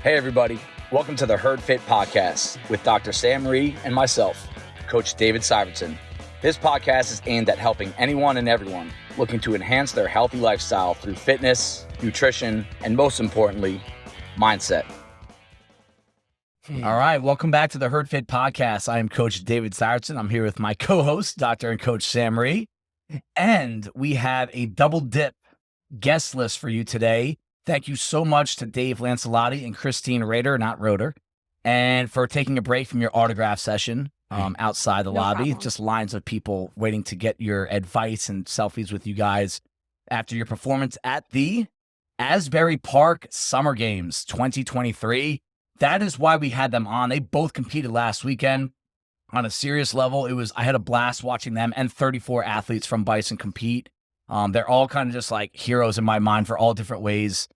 Hey everybody, welcome to the Herd Fit Podcast with Dr. Sam Rhee and myself, Coach David Syvertsen. This podcast is aimed at helping anyone and everyone looking to enhance their healthy lifestyle through fitness, nutrition, and most importantly, mindset. All right, welcome back to the Herd Fit Podcast. I am Coach David Syvertsen. I'm here with my co-host, Dr. and Coach Sam Rhee, and we have a double dip guest list for you today. Thank you so much to Dave Lancelotti and Christine Roeder, not Roeder, and for taking a break from your autograph session outside the lobby. Problem. Just lines of people waiting to get your advice and selfies with you guys after your performance at the Asbury Park Summer Games 2023. That is why we had them on. They both competed last weekend on a serious level. I had a blast watching them and 34 athletes from Bison compete. They're all kind of just like heroes in my mind for all different ways.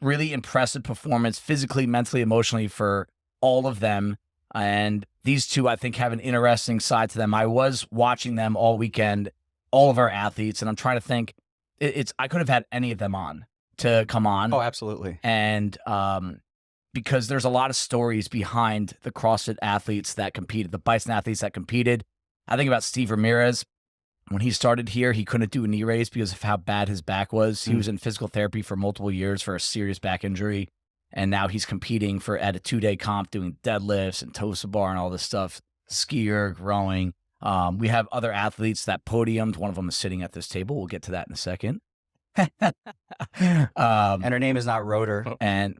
Really impressive performance, physically, mentally, emotionally for all of them. And these two, I think, have an interesting side to them. I was watching them all weekend, all of our athletes, and I'm trying to think, I could have had any of them on to come on. Oh, absolutely. And because there's a lot of stories behind the CrossFit athletes that competed, the Bison athletes that competed. I think about Steve Ramirez. When he started here, he couldn't do a knee raise because of how bad his back was. He was in physical therapy for multiple years for a serious back injury. And now he's competing at a 2-day comp, doing deadlifts and toes to bar and all this stuff, skier, rowing. We have other athletes that podiumed. One of them is sitting at this table. We'll get to that in a second. And her name is not Roeder. And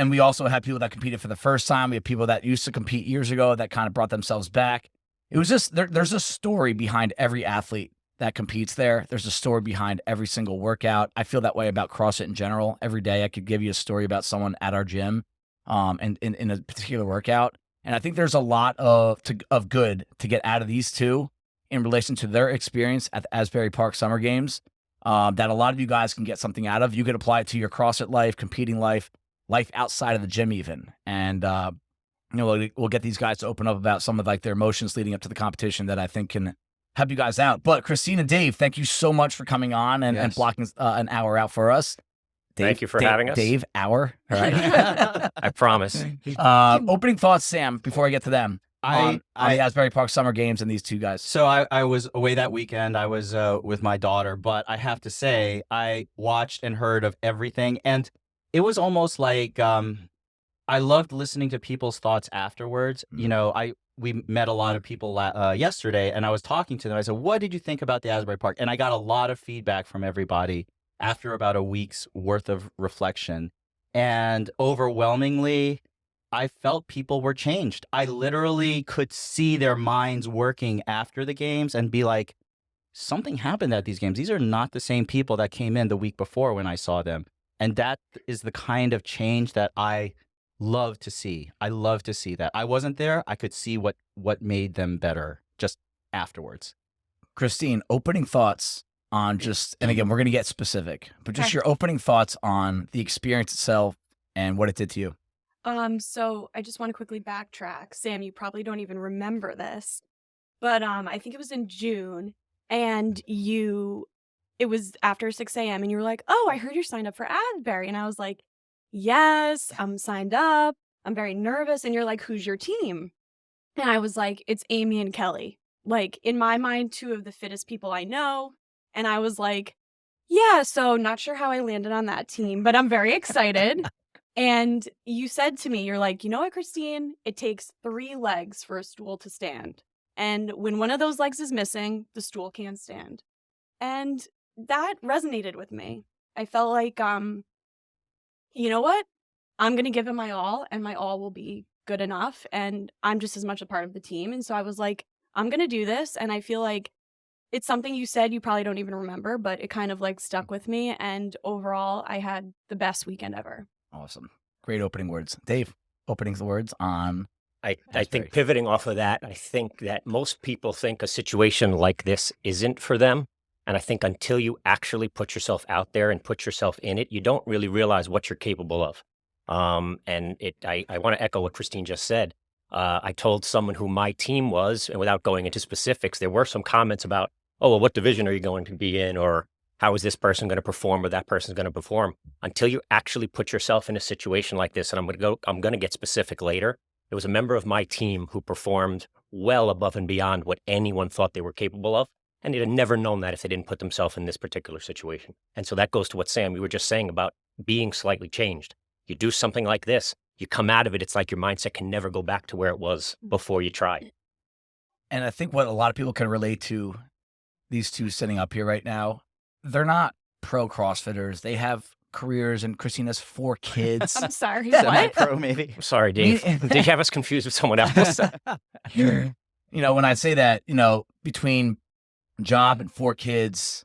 we also have people that competed for the first time. We have people that used to compete years ago that kind of brought themselves back. It was just, there's a story behind every athlete that competes there. There's a story behind every single workout. I feel that way about CrossFit in general. Every day I could give you a story about someone at our gym and in a particular workout. And I think there's a lot of good to get out of these two in relation to their experience at the Asbury Park Summer Games that a lot of you guys can get something out of. You could apply it to your CrossFit life, competing life outside of the gym even. And we'll get these guys to open up about some of like their emotions leading up to the competition that I think can help you guys out. But Christine and Dave, thank you so much for coming on and blocking an hour out for us. Dave, Thank you for having us. Dave, hour. All right. I promise. Opening thoughts, Sam, before I get to them on the Asbury Park Summer Games and these two guys. So I was away that weekend. I was with my daughter, but I have to say I watched and heard of everything. And it was almost like I loved listening to people's thoughts afterwards. You know, we met a lot of people yesterday, and I was talking to them. I said, what did you think about the Asbury Park? And I got a lot of feedback from everybody after about a week's worth of reflection. And overwhelmingly, I felt people were changed. I literally could see their minds working after the games and be like, something happened at these games. These are not the same people that came in the week before when I saw them. And that is the kind of change that I love to see. I love to see that. I wasn't there. I could see what made them better just afterwards. Christine, opening thoughts on and again, we're going to get specific, but just your opening thoughts on the experience itself and what it did to you. So I just want to quickly backtrack. Sam, you probably don't even remember this, but I think it was in June, and it was after 6 a.m. and you were like, oh, I heard you're signed up for Asbury. And I was like, yes, I'm signed up. I'm very nervous. And you're like, who's your team? And I was like, it's Amy and Kelly. Like, in my mind, two of the fittest people I know. And I was like, yeah, so not sure how I landed on that team, but I'm very excited. And you said to me, you're like, you know what, Christine? It takes 3 legs for a stool to stand. And when one of those legs is missing, the stool can't stand. And that resonated with me. I felt like, you know what? I'm going to give it my all, and my all will be good enough. And I'm just as much a part of the team. And so I was like, I'm going to do this. And I feel like it's something you said you probably don't even remember, but it kind of like stuck with me. And overall, I had the best weekend ever. Awesome. Great opening words. Dave, opening words on I think pivoting off of that, I think that most people think a situation like this isn't for them. And I think until you actually put yourself out there and put yourself in it, you don't really realize what you're capable of. And I want to echo what Christine just said. I told someone who my team was, and without going into specifics, there were some comments about, oh, well, what division are you going to be in? Or how is this person going to perform or that person's going to perform, until you actually put yourself in a situation like this. And I'm going to get specific later. There was a member of my team who performed well above and beyond what anyone thought they were capable of. And they'd have never known that if they didn't put themselves in this particular situation. And so that goes to what Sam, you were just saying about being slightly changed. You do something like this, you come out of it, it's like your mindset can never go back to where it was before you try. And I think what a lot of people can relate to, these two sitting up here right now, they're not pro CrossFitters. They have careers, and Christine has 4 kids. I'm sorry. Semi-pro, maybe. I'm sorry, Dave. Did you have us confused with someone else? You know, when I say that, you know, between job and 4 kids,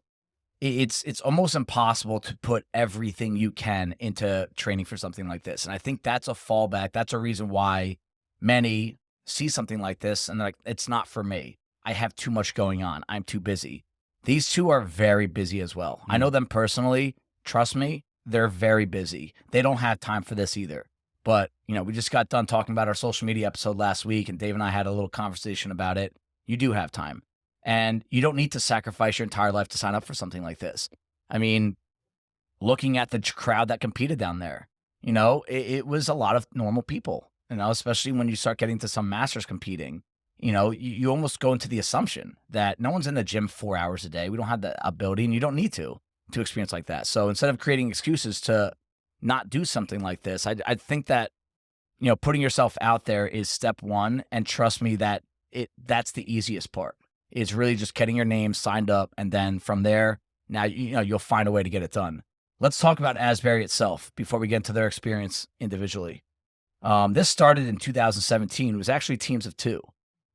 it's almost impossible to put everything you can into training for something like this. And I think that's a fallback. That's a reason why many see something like this and they're like, it's not for me. I have too much going on. I'm too busy. These two are very busy as well. I know them personally. Trust me, they're very busy. They don't have time for this either. But, you know, we just got done talking about our social media episode last week, and Dave and I had a little conversation about it. You do have time. And you don't need to sacrifice your entire life to sign up for something like this. I mean, looking at the crowd that competed down there, you know, it was a lot of normal people, you know, especially when you start getting to some masters competing. You know, you almost go into the assumption that no one's in the gym 4 hours a day. We don't have the ability, and you don't need to experience like that. So instead of creating excuses to not do something like this, I think that, you know, putting yourself out there is step one. And trust me that that's the easiest part. Is really just getting your name signed up, and then from there, now you know you'll find a way to get it done. Let's talk about Asbury itself before we get into their experience individually. This started in 2017. It was actually teams of 2,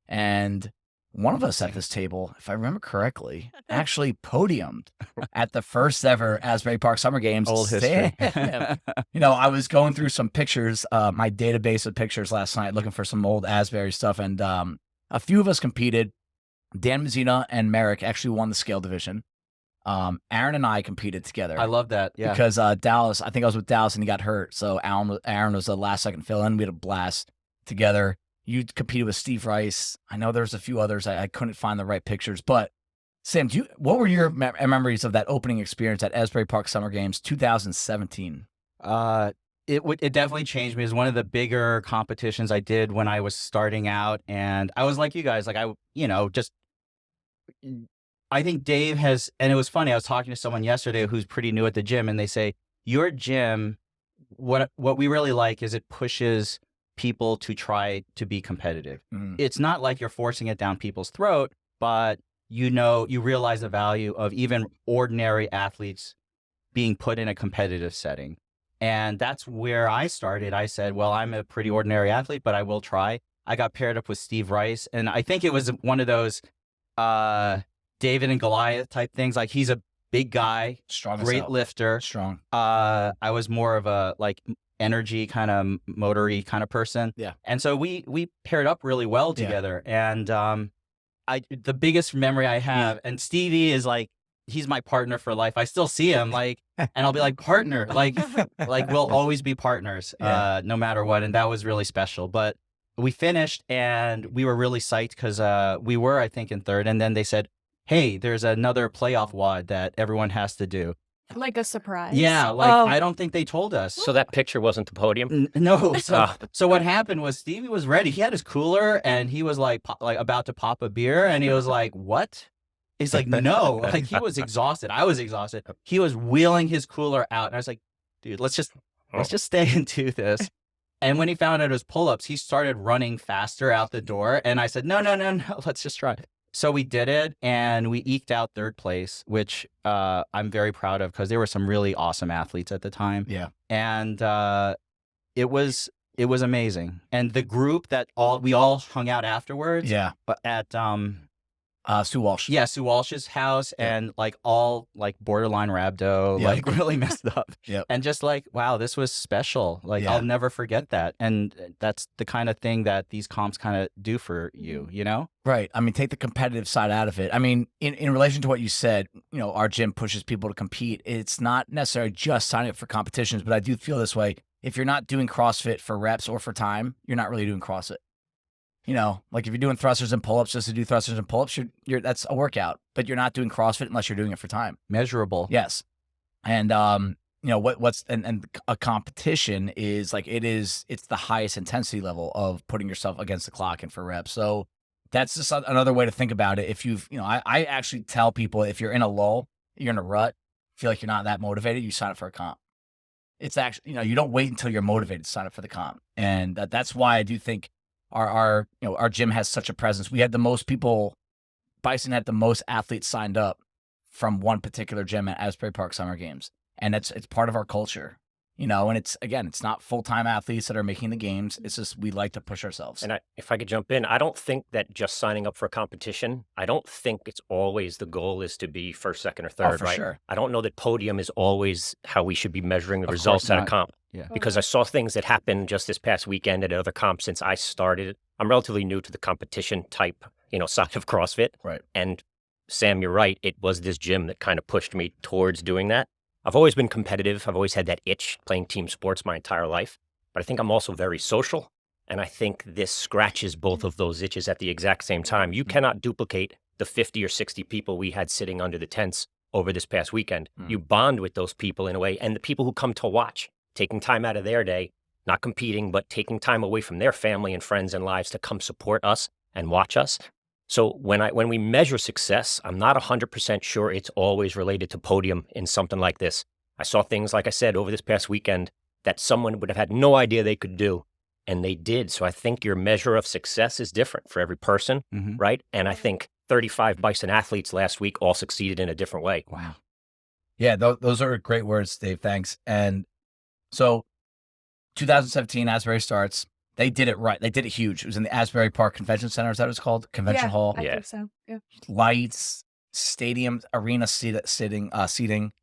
and one of us at this table, if I remember correctly, actually podiumed at the first ever Asbury Park Summer Games. Old history. You know, I was going through some pictures, my database of pictures last night, looking for some old Asbury stuff, and a few of us competed. Dan Mazzina and Merrick actually won the scale division. Aaron and I competed together. I love that. Yeah. Because Dallas, I think I was with Dallas and he got hurt. So Aaron was the last second fill in. We had a blast together. You competed with Steve Rice. I know there's a few others. I couldn't find the right pictures. But Sam, what were your memories of that opening experience at Asbury Park Summer Games 2017? It definitely changed me. It was one of the bigger competitions I did when I was starting out, and I was like you guys, like I think Dave has, and it was funny. I was talking to someone yesterday who's pretty new at the gym, and they say your gym, what we really like is it pushes people to try to be competitive. It's not like you're forcing it down people's throat, but you realize the value of even ordinary athletes being put in a competitive setting. And that's where I started. I said, well, I'm a pretty ordinary athlete, but I will try. I got paired up with Steve Rice. And I think it was one of those David and Goliath type things. Like, he's a big guy, Strong, great lifter. Strong. I was more of a like energy kind of motory kind of person. Yeah. And so we paired up really well together. And the biggest memory I have, and Stevie is like, he's my partner for life. I still see him like, and I'll be like, partner, like we'll always be partners, no matter what. And that was really special. But we finished and we were really psyched because we were, I think, in third. And then they said, hey, there's another playoff WOD that everyone has to do. Like a surprise. Yeah, I don't think they told us. So that picture wasn't the podium? No. So what happened was Stevie was ready. He had his cooler and he was like about to pop a beer, and he was like, what? He's like, no. Like, he was exhausted. I was exhausted. He was wheeling his cooler out, and I was like, dude, let's just stay and do this. And when he found out it was pull-ups, he started running faster out the door, and I said, no, let's just try it. So we did it, and we eked out third place, which I'm very proud of because there were some really awesome athletes at the time. Yeah. And it was amazing. And the group that we all hung out afterwards. Yeah. At Sue Walsh. Yeah, Sue Walsh's house, and like all like borderline rhabdo, like really messed up. And just like, wow, this was special. Like, I'll never forget that. And that's the kind of thing that these comps kind of do for you, you know? Right. I mean, take the competitive side out of it. I mean, in relation to what you said, you know, our gym pushes people to compete. It's not necessarily just signing up for competitions, but I do feel this way. If you're not doing CrossFit for reps or for time, you're not really doing CrossFit. You know, like if you're doing thrusters and pull-ups just to do thrusters and pull-ups, you're that's a workout, but you're not doing CrossFit unless you're doing it for time. Measurable. Yes. And you know, what's a competition is like it's the highest intensity level of putting yourself against the clock and for reps. So that's just another way to think about it. If you've, you know, I actually tell people if you're in a lull, you're in a rut, feel like you're not that motivated, you sign up for a comp. It's actually, you know, you don't wait until you're motivated to sign up for the comp. And that's why I do think our gym has such a presence. We had the most people, Bison had the most athletes signed up from one particular gym at Asbury Park Summer Games. And it's part of our culture, you know, and it's not full-time athletes that are making the games. It's just, we like to push ourselves. And if I could jump in, I don't think that just signing up for a competition, I don't think it's always the goal is to be first, second, or third, for right? sure. I don't know that podium is always how we should be measuring the Of results course at a not. comp. Yeah. Because I saw things that happened just this past weekend at other comps since I started. I'm relatively new to the competition type, you know, side of CrossFit. Right. And Sam, you're right. It was this gym that kind of pushed me towards doing that. I've always been competitive. I've always had that itch playing team sports my entire life. But I think I'm also very social. And I think this scratches both of those itches at the exact same time. You cannot duplicate the 50 or 60 people we had sitting under the tents over this past weekend. You bond with those people in a way, and the people who come to watch, taking time out of their day, not competing, but taking time away from their family and friends and lives to come support us and watch us. So when we measure success, I'm not 100% sure it's always related to podium in something like this. I saw things, like I said, over this past weekend that someone would have had no idea they could do, and they did. So I think your measure of success is different for every person, right? And I think 35 Bison athletes last week all succeeded in a different way. Wow. Yeah, those are great words, Dave. Thanks. And so 2017, Asbury starts. They did it right. They did it huge. It was in the Asbury Park Convention Center. Is that what it's called? Convention Hall. I think so. Yeah. Lights, stadium, arena seating.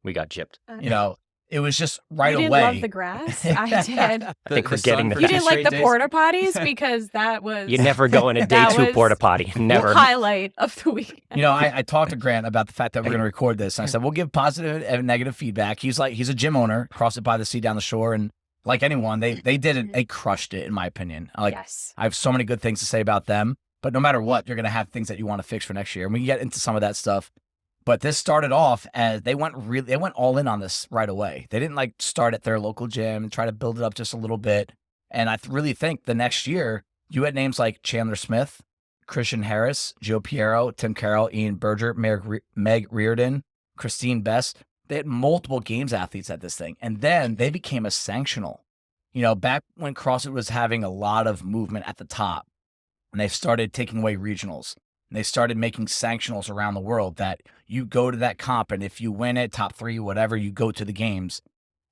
We got gypped. You know, it was just right you didn't away. love the grass. I did. I think we're getting You didn't like the porta potties because that was You never go in a day That two was porta potty. Never. highlight of the week. You know, I talked to Grant about the fact that we're going to record this. And I said, we'll give positive and negative feedback. He's a gym owner, CrossFit by the Sea down the shore. And like anyone, they did it. They crushed it, in my opinion. Yes. I have so many good things to say about them. But no matter what, you're going to have things that you want to fix for next year. And we can get into some of that stuff. But this started off as they went all in on this right away. They didn't like start at their local gym and try to build it up just a little bit. And I really think the next year you had names like Chandler Smith, Christian Harris, Joe Piero, Tim Carroll, Ian Berger, Meg Reardon, Christine Best. They had multiple games athletes at this thing. And then they became a sanctional. You know, back when CrossFit was having a lot of movement at the top, and they started taking away regionals. And they started making sanctionals around the world that you go to that comp, and if you win it, top 3, whatever, you go to the games.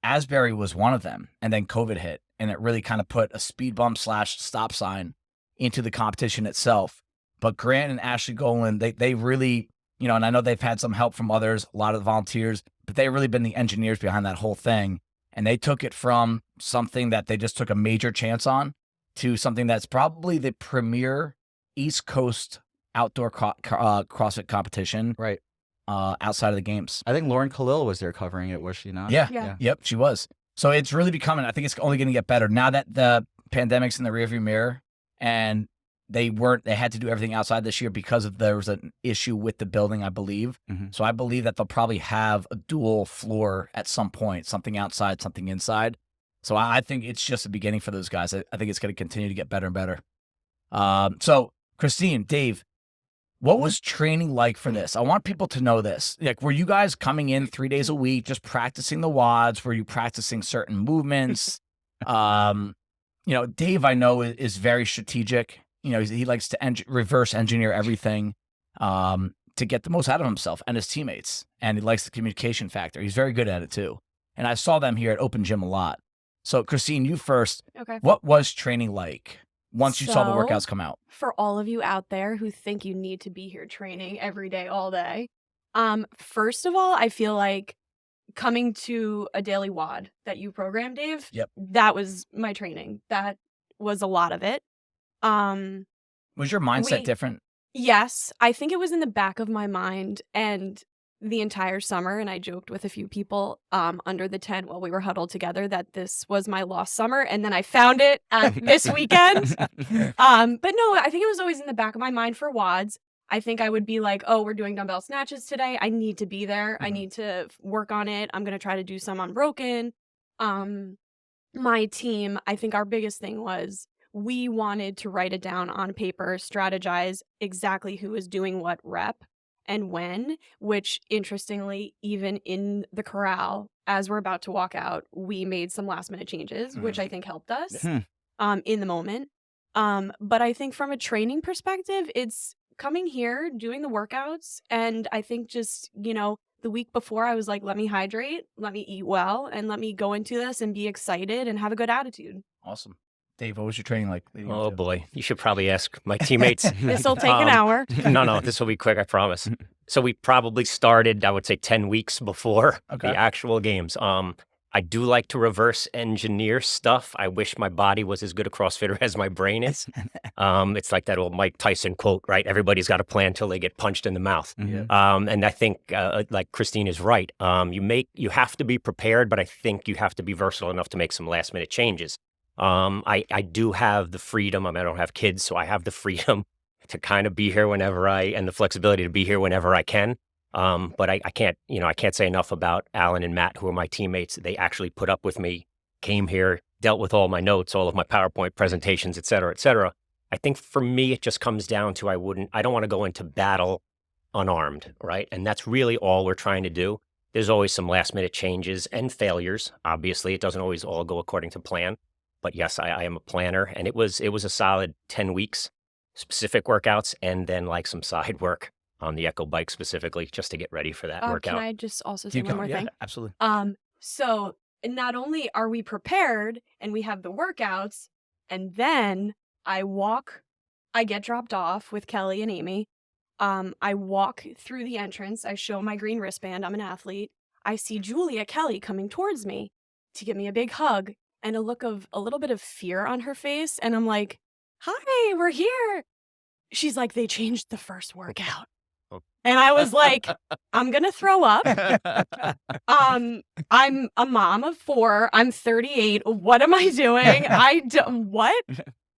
Asbury was one of them, and then COVID hit, and it really kind of put a speed bump / stop sign into the competition itself. But Grant and Ashley Golan, they really, you know, and I know they've had some help from others, a lot of the volunteers, but they've really been the engineers behind that whole thing. And they took it from something that they just took a major chance on to something that's probably the premier East Coast outdoor CrossFit competition, Right. Outside of the games. I think Lauren Khalil was there covering it, was she not? Yeah. Yep, she was. So it's really becoming, I think it's only going to get better now that the pandemic's in the rearview mirror, and they had to do everything outside this year because there was an issue with the building, I believe. So I believe that they'll probably have a dual floor at some point, something outside, something inside. So I think it's just the beginning for those guys. I think it's going to continue to get better and better. So Christine, Dave, what was training like for this? I want people to know this. Like, were you guys coming in 3 days a week, just practicing the WODs? Were you practicing certain movements? You know, Dave, I know, is very strategic. You know, he likes to reverse engineer everything to get the most out of himself and his teammates. And he likes the communication factor. He's very good at it too. And I saw them here at Open Gym a lot. So Christine, you first. Okay. What was training like once you saw the So, workouts come out? For all of you out there who think you need to be here training every day, all day, first of all, I feel like coming to a daily WOD that you programmed, Dave, Yep. that was my training. That was a lot of it. Was your mindset different? Yes, I think it was in the back of my mind, and the entire summer, and I joked with a few people under the tent while we were huddled together that this was my lost summer, and then I found it this weekend. But no, I think it was always in the back of my mind for WODs. I think I would be like, oh, we're doing dumbbell snatches today. I need to be there. I need to work on it. I'm going to try to do some unbroken. My team, I think our biggest thing was we wanted to write it down on paper, strategize exactly who was doing what rep and when, which interestingly, even in the corral, as we're about to walk out, we made some last minute changes, which I think helped us in the moment. But I think from a training perspective, it's coming here, doing the workouts. And I think just, the week before I was like, let me hydrate, let me eat well, and let me go into this and be excited and have a good attitude. Awesome. Dave, what was your training like? Oh, boy. You should probably ask my teammates. This will take an hour. No, this will be quick, I promise. So we probably started, I would say, 10 weeks before the actual games. I do like to reverse engineer stuff. I wish my body was as good a CrossFitter as my brain is. It's like that old Mike Tyson quote, right? Everybody's got a plan until they get punched in the mouth. And I think, like Christine is right. You have to be prepared, but I think you have to be versatile enough to make some last minute changes. I do have the freedom. I don't have kids, so I have the freedom to kind of be here whenever and the flexibility to be here whenever I can. But I can't say enough about Alan and Matt, who are my teammates. They actually put up with me, came here, dealt with all my notes, all of my PowerPoint presentations, et cetera, et cetera. I think for me, it just comes down to I don't want to go into battle unarmed, right? And that's really all we're trying to do. There's always some last minute changes and failures. Obviously, it doesn't always all go according to plan. But yes, I am a planner, and it was a solid 10 weeks, specific workouts, and then like some side work on the Echo bike specifically, just to get ready for that workout. Can I just also say one more thing? Absolutely. So not only are we prepared and we have the workouts, and then I get dropped off with Kelly and Amy. I walk through the entrance. I show my green wristband. I'm an athlete. I see Julia Kelly coming towards me to give me a big hug and a look of a little bit of fear on her face. And I'm like, hi, we're here. She's like, they changed the first workout. And I was like, I'm going to throw up. I'm a mom of 4. I'm 38. What am I doing? What?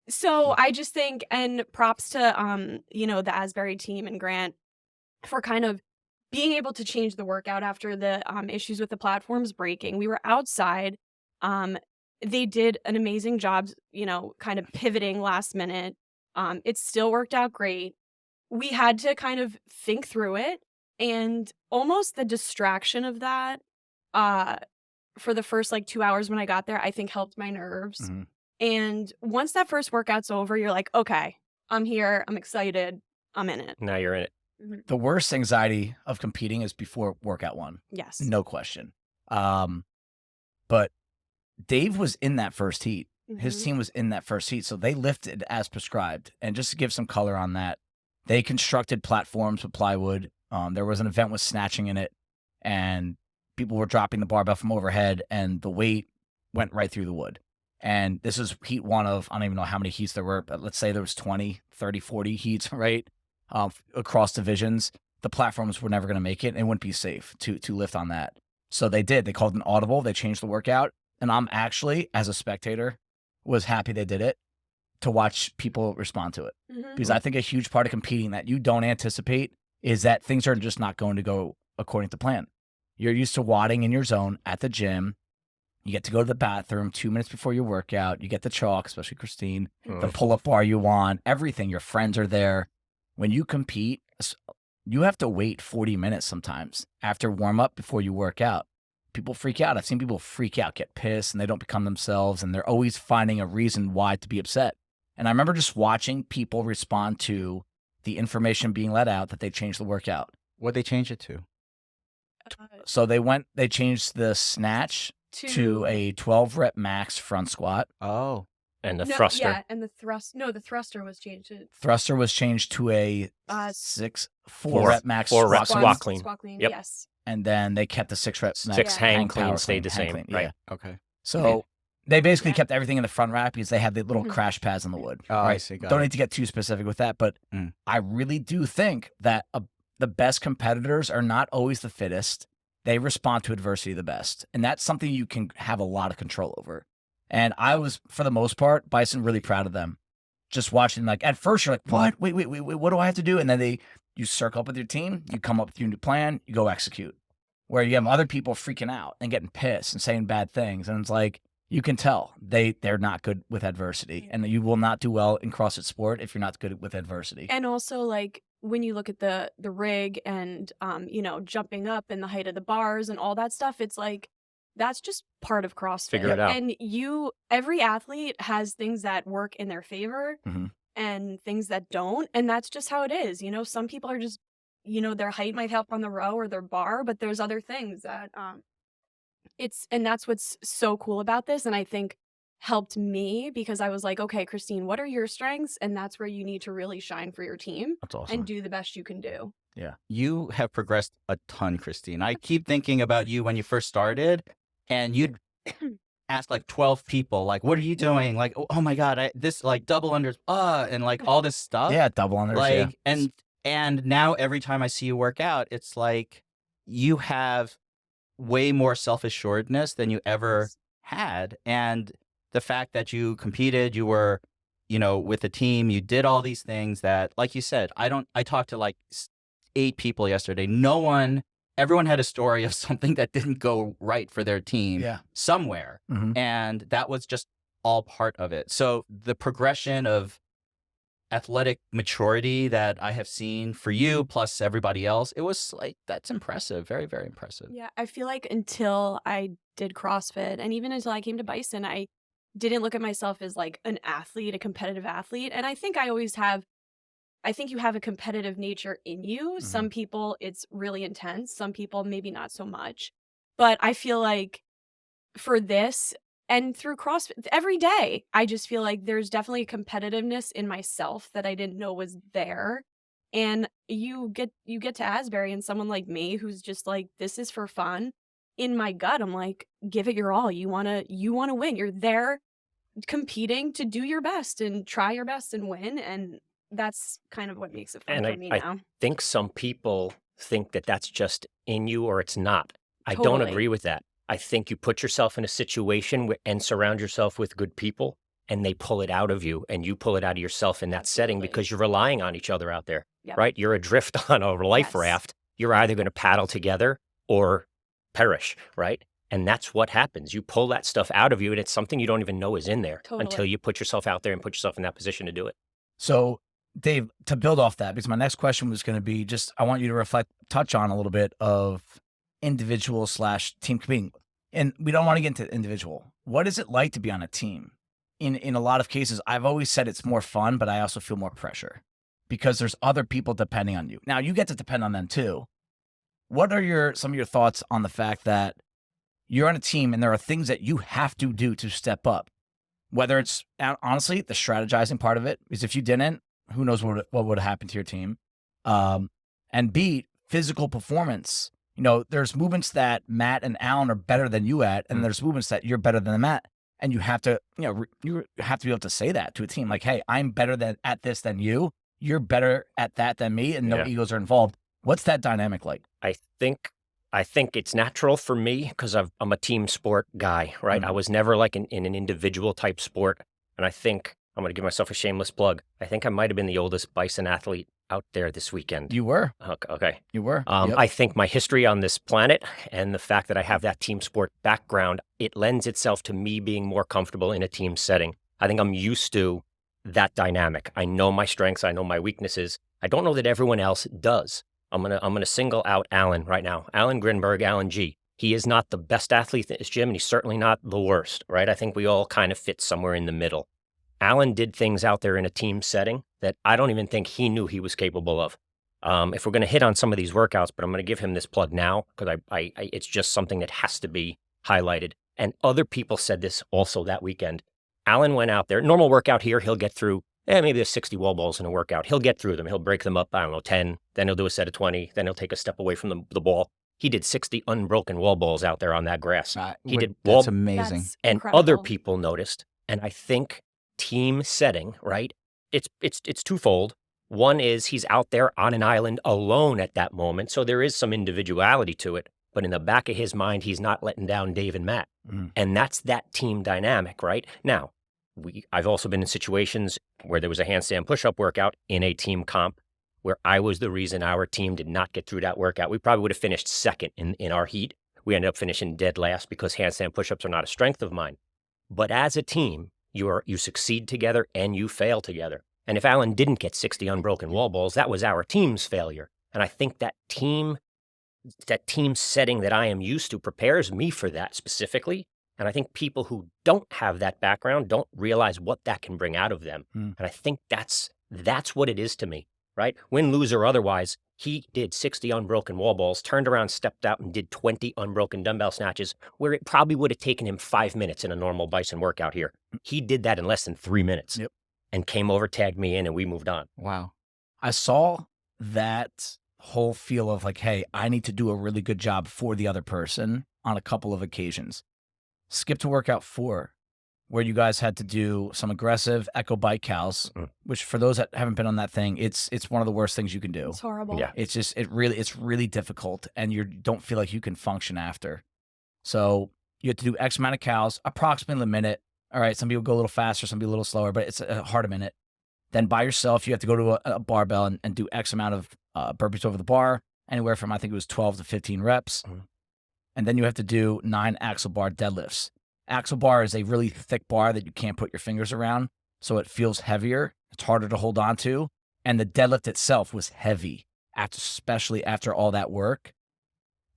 So I just think, and props to, the Asbury team and Grant for kind of being able to change the workout after the issues with the platforms breaking. We were outside. They did an amazing job, kind of pivoting last minute. It still worked out great. We had to kind of think through it, and almost the distraction of that for the first 2 hours when I got there, I think helped my nerves. And once that first workout's over, you're like, okay, I'm here. I'm excited. I'm in it. Now you're in it. The worst anxiety of competing is before workout 1. Yes. No question. But Dave was in that first heat. His team was in that first heat, so they lifted as prescribed. And just to give some color on that, they constructed platforms with plywood. There was an event with snatching in it, and people were dropping the barbell from overhead, and the weight went right through the wood. And this is heat 1 of, I don't even know how many heats there were, but let's say there was 20, 30, 40 heats, right? Across divisions. The platforms were never going to make it. It wouldn't be safe to lift on that. So they did. They called an audible. They changed the workout. And I'm actually, as a spectator, was happy they did it to watch people respond to it. Because I think a huge part of competing that you don't anticipate is that things are just not going to go according to plan. You're used to wadding in your zone at the gym. You get to go to the bathroom 2 minutes before your workout. You get the chalk, especially Christine, the pull-up bar you want, everything. Your friends are there. When you compete, you have to wait 40 minutes sometimes after warm-up before you work out. People freak out. I've seen people freak out, get pissed, and they don't become themselves, and they're always finding a reason why to be upset. And I remember just watching people respond to the information being let out that they changed the workout. What'd they change it to? So they changed the snatch to a 12 rep max front squat. Oh. And the thruster. Yeah, and the thruster was changed. Thruster was changed to a 4 rep max squat clean. Squat clean, Yep. yes. And then they kept the 6 rep max. 6 hang clean power stayed the hang same. clean, Right. Yeah. Okay. So they basically kept everything in the front rack because they had the little crash pads on the wood. Oh, right? I see. Don't need to get too specific with that, but I really do think that the best competitors are not always the fittest. They respond to adversity the best. And that's something you can have a lot of control over. And I was, for the most part, Bison, really proud of them. Just watching, like, at first you're like, what? Wait, what do I have to do? And then you circle up with your team, you come up with your new plan, you go execute. Where you have other people freaking out and getting pissed and saying bad things. And it's like, you can tell they're not good with adversity. And you will not do well in CrossFit sport if you're not good with adversity. And also, like, when you look at the rig and, jumping up and the height of the bars and all that stuff, it's like, that's just part of CrossFit. Figure it out. And every athlete has things that work in their favor and things that don't. And that's just how it is. Some people are just, their height might help on the row or their bar, but there's other things that and that's what's so cool about this. And I think helped me because I was like, okay, Christine, what are your strengths? And that's where you need to really shine for your team. That's awesome. And do the best you can do. Yeah. You have progressed a ton, Christine. I keep thinking about you when you first started, and you'd ask like 12 people, like, what are you doing? Like, oh my God, this like double unders, and like all this stuff. Yeah, double unders. Like, yeah. and now every time I see you work out, it's like you have way more self-assuredness than you ever had. And the fact that you competed, you were, with a team, you did all these things that, like you said, I talked to like 8 people yesterday. Everyone had a story of something that didn't go right for their team somewhere. And that was just all part of it. So the progression of athletic maturity that I have seen for you plus everybody else, it was like, that's impressive. Very, very impressive. Yeah, I feel like until I did CrossFit and even until I came to Bison, I didn't look at myself as like an athlete, a competitive athlete. And I think you have a competitive nature in you. Some people, it's really intense. Some people, maybe not so much. But I feel like for this and through CrossFit every day, I just feel like there's definitely a competitiveness in myself that I didn't know was there. And you get to Asbury and someone like me who's just like, this is for fun. In my gut, I'm like, give it your all. You wanna win. You're there competing to do your best and try your best and win. And that's kind of what makes it fun for me now. I think some people think that that's just in you or it's not. I Totally. don't agree with that. I think you put yourself in a situation and surround yourself with good people, and they pull it out of you, and you pull it out of yourself in that setting because you're relying on each other out there, right? You're adrift on a life raft. You're either going to paddle together or perish, right? And that's what happens. You pull that stuff out of you, and it's something you don't even know is in there until you put yourself out there and put yourself in that position to do it. So, Dave, to build off that, because my next question was going to be I want you to touch on a little bit of individual / team competing. And we don't want to get into individual. What is it like to be on a team? In a lot of cases, I've always said it's more fun, but I also feel more pressure because there's other people depending on you. Now, you get to depend on them too. What are some of your thoughts on the fact that you're on a team and there are things that you have to do to step up? Whether it's, honestly, the strategizing part of it, because if you didn't, who knows what would have happened to your team. And B, physical performance. There's movements that Matt and Alan are better than you at, and there's movements that you're better than Matt. And you have to, you have to be able to say that to a team. Like, hey, I'm better at this than you. You're better at that than me, and no egos are involved. What's that dynamic like? I think it's natural for me because I'm a team sport guy, right? I was never like in an individual type sport. And I think I'm going to give myself a shameless plug. I think I might have been the oldest Bison athlete out there this weekend. You were. Okay. You were. Yep. I think my history on this planet and the fact that I have that team sport background, it lends itself to me being more comfortable in a team setting. I think I'm used to that dynamic. I know my strengths. I know my weaknesses. I don't know that everyone else does. I'm gonna single out Alan right now. Alan Grinberg, Alan G. He is not the best athlete in this gym, and he's certainly not the worst, right? I think we all kind of fit somewhere in the middle. Alan did things out there in a team setting that I don't even think he knew he was capable of. If we're going to hit on some of these workouts, but I'm going to give him this plug now because it's just something that has to be highlighted. And other people said this also that weekend. Alan went out there, normal workout here, he'll get through, maybe there's 60 wall balls in a workout. He'll get through them. He'll break them up, 10, then he'll do a set of 20, then he'll take a step away from the ball. He did 60 unbroken wall balls out there on that grass. That's amazing. That's and incredible. Other people noticed, and I think team setting, right? It's twofold. One is he's out there on an island alone at that moment, so there is some individuality to it. But in the back of his mind, he's not letting down Dave and Matt. And that's that team dynamic, right? Now, I've also been in situations where there was a handstand push-up workout in a team comp where I was the reason our team did not get through that workout. We probably would have finished second in our heat. We ended up finishing dead last because handstand push-ups are not a strength of mine. But as a team, you succeed together and you fail together. And if Alan didn't get 60 unbroken wall balls, that was our team's failure. And I think that team setting that I am used to prepares me for that specifically. And I think people who don't have that background don't realize what that can bring out of them. And I think that's what it is to me, right? Win, lose, or otherwise, he did 60 unbroken wall balls, turned around, stepped out, and did 20 unbroken dumbbell snatches, where it probably would have taken him 5 minutes in a normal Bison workout here. He did that in less than 3 minutes and came over, tagged me in, and we moved on. Wow. I saw that whole feel of like, hey, I need to do a really good job for the other person on a couple of occasions. Skip to workout 4, where you guys had to do some aggressive echo bike cows, which for those that haven't been on that thing, it's one of the worst things you can do. It's horrible. Yeah. It's really difficult, and you don't feel like you can function after. So you have to do X amount of cows, approximately a minute. All right, some people go a little faster, some people a little slower, but it's hard a minute. Then by yourself, you have to go to a barbell and do X amount of burpees over the bar, anywhere from, I think it was 12 to 15 reps. And then you have to do 9 axle bar deadlifts. Axle bar is a really thick bar that you can't put your fingers around, so it feels heavier. It's harder to hold on to. And the deadlift itself was heavy, especially after all that work.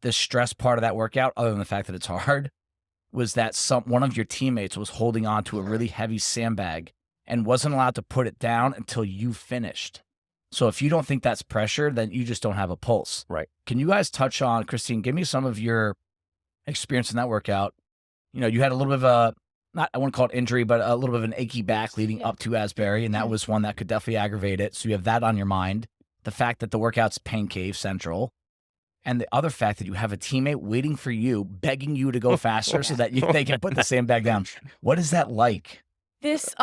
The stress part of that workout, other than the fact that it's hard, was that one of your teammates was holding on to a really heavy sandbag and wasn't allowed to put it down until you finished. So if you don't think that's pressure, then you just don't have a pulse. Right. Can you guys touch on, Christine, give me some of your experience in that workout? You know, you had a little bit of I wouldn't call it injury, but a little bit of an achy back leading up to Asbury, and that was one that could definitely aggravate it. So you have that on your mind. The fact that the workout's pain cave central, and the other fact that you have a teammate waiting for you, begging you to go faster so that they can put the sandbag down. What is that like? This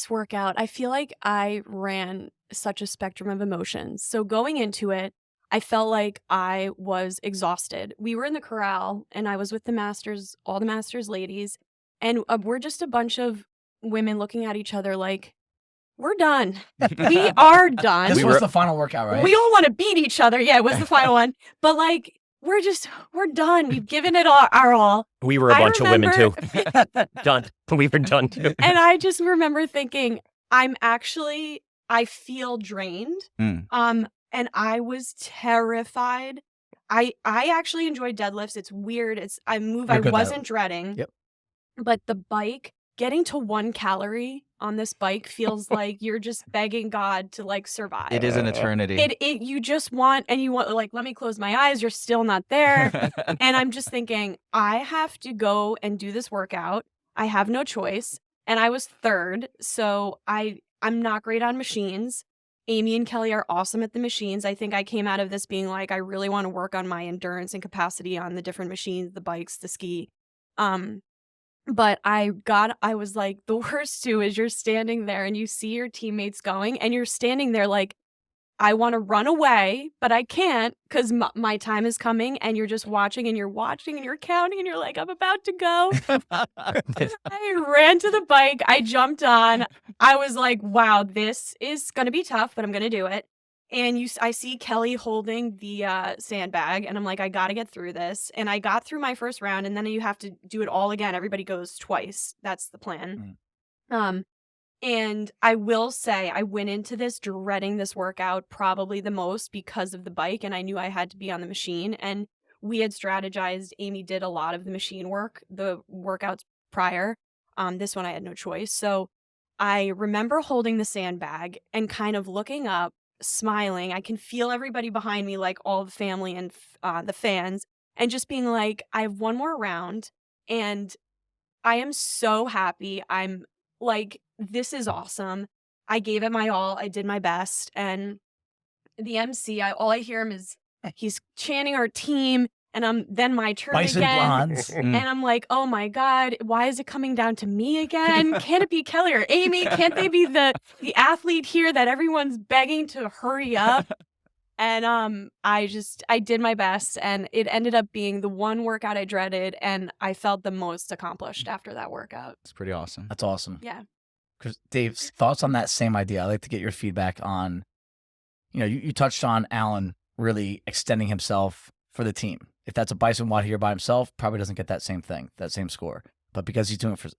workout, I feel like I ran such a spectrum of emotions. So going into it, I felt like I was exhausted. We were in the corral and I was with the masters, all the masters ladies, and we're just a bunch of women looking at each other like, we're done. We are done. This was the final workout, right? We all want to beat each other. Yeah, it was the final one. But like, we're done. We've given it our all. We were a bunch of women too. Done. We were done too. And I just remember thinking, I feel drained. And I was terrified. I actually enjoyed deadlifts. It's weird. It's a move I wasn't dreading. Yep. But the bike, getting to 1 calorie on this bike feels like you're just begging God to like survive. It is an eternity. You just want, and you want like, let me close my eyes. You're still not there. And I'm just thinking, I have to go and do this workout. I have no choice. And I was 3rd. So I'm not great on machines. Amy and Kelly are awesome at the machines. I think I came out of this being like, I really want to work on my endurance and capacity on the different machines, the bikes, the ski. But I was like, the worst too is you're standing there and you see your teammates going and you're standing there like, I want to run away, but I can't because my time is coming, and you're just watching and you're counting and you're like, I'm about to go. I ran to the bike. I jumped on. I was like, wow, this is going to be tough, but I'm going to do it. And I see Kelly holding the sandbag, and I'm like, I got to get through this. And I got through my first round, and then you have to do it all again. Everybody goes twice. That's the plan. And I will say I went into this dreading this workout probably the most because of the bike, and I knew I had to be on the machine. And we had strategized. Amy did a lot of the machine work, the workouts prior. This one I had no choice. So I remember holding the sandbag and kind of looking up, smiling. I can feel everybody behind me, like all the family and the fans, and just being like, I have one more round, and I am so happy. I'm like, this is awesome. I gave it my all. I did my best. And the MC, all I hear him is he's chanting our team. And then my turn Bison again. blondes. And I'm like, oh my God, why is it coming down to me again? Can't it be Kelly or Amy? Can't they be the athlete here that everyone's begging to hurry up? And I did my best, and it ended up being the one workout I dreaded, and I felt the most accomplished after that workout. It's pretty awesome. That's awesome. Yeah. Dave, thoughts on that same idea? I'd like to get your feedback on, you touched on Alan really extending himself for the team. If that's a Bison Watt here by himself, probably doesn't get that same thing, that same score. But because he's doing it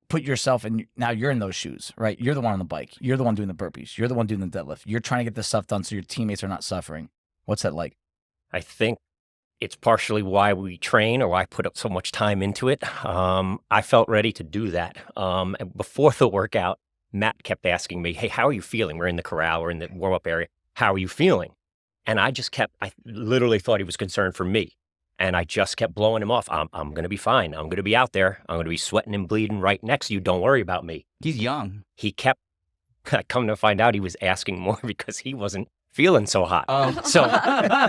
put yourself in, now you're in those shoes, right? You're the one on the bike. You're the one doing the burpees. You're the one doing the deadlift. You're trying to get this stuff done so your teammates are not suffering. What's that like? I think it's partially why we train or why I put up so much time into it. I felt ready to do that. And before the workout, Matt kept asking me, hey, how are you feeling? We're in the corral, we're in the warm-up area. How are you feeling? And I literally thought he was concerned for me. And I just kept blowing him off. I'm going to be fine. I'm going to be out there. I'm going to be sweating and bleeding right next to you. Don't worry about me. He's young. He kept, come to find out, he was asking more because he wasn't feeling so hot. So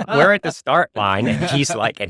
we're at the start line, and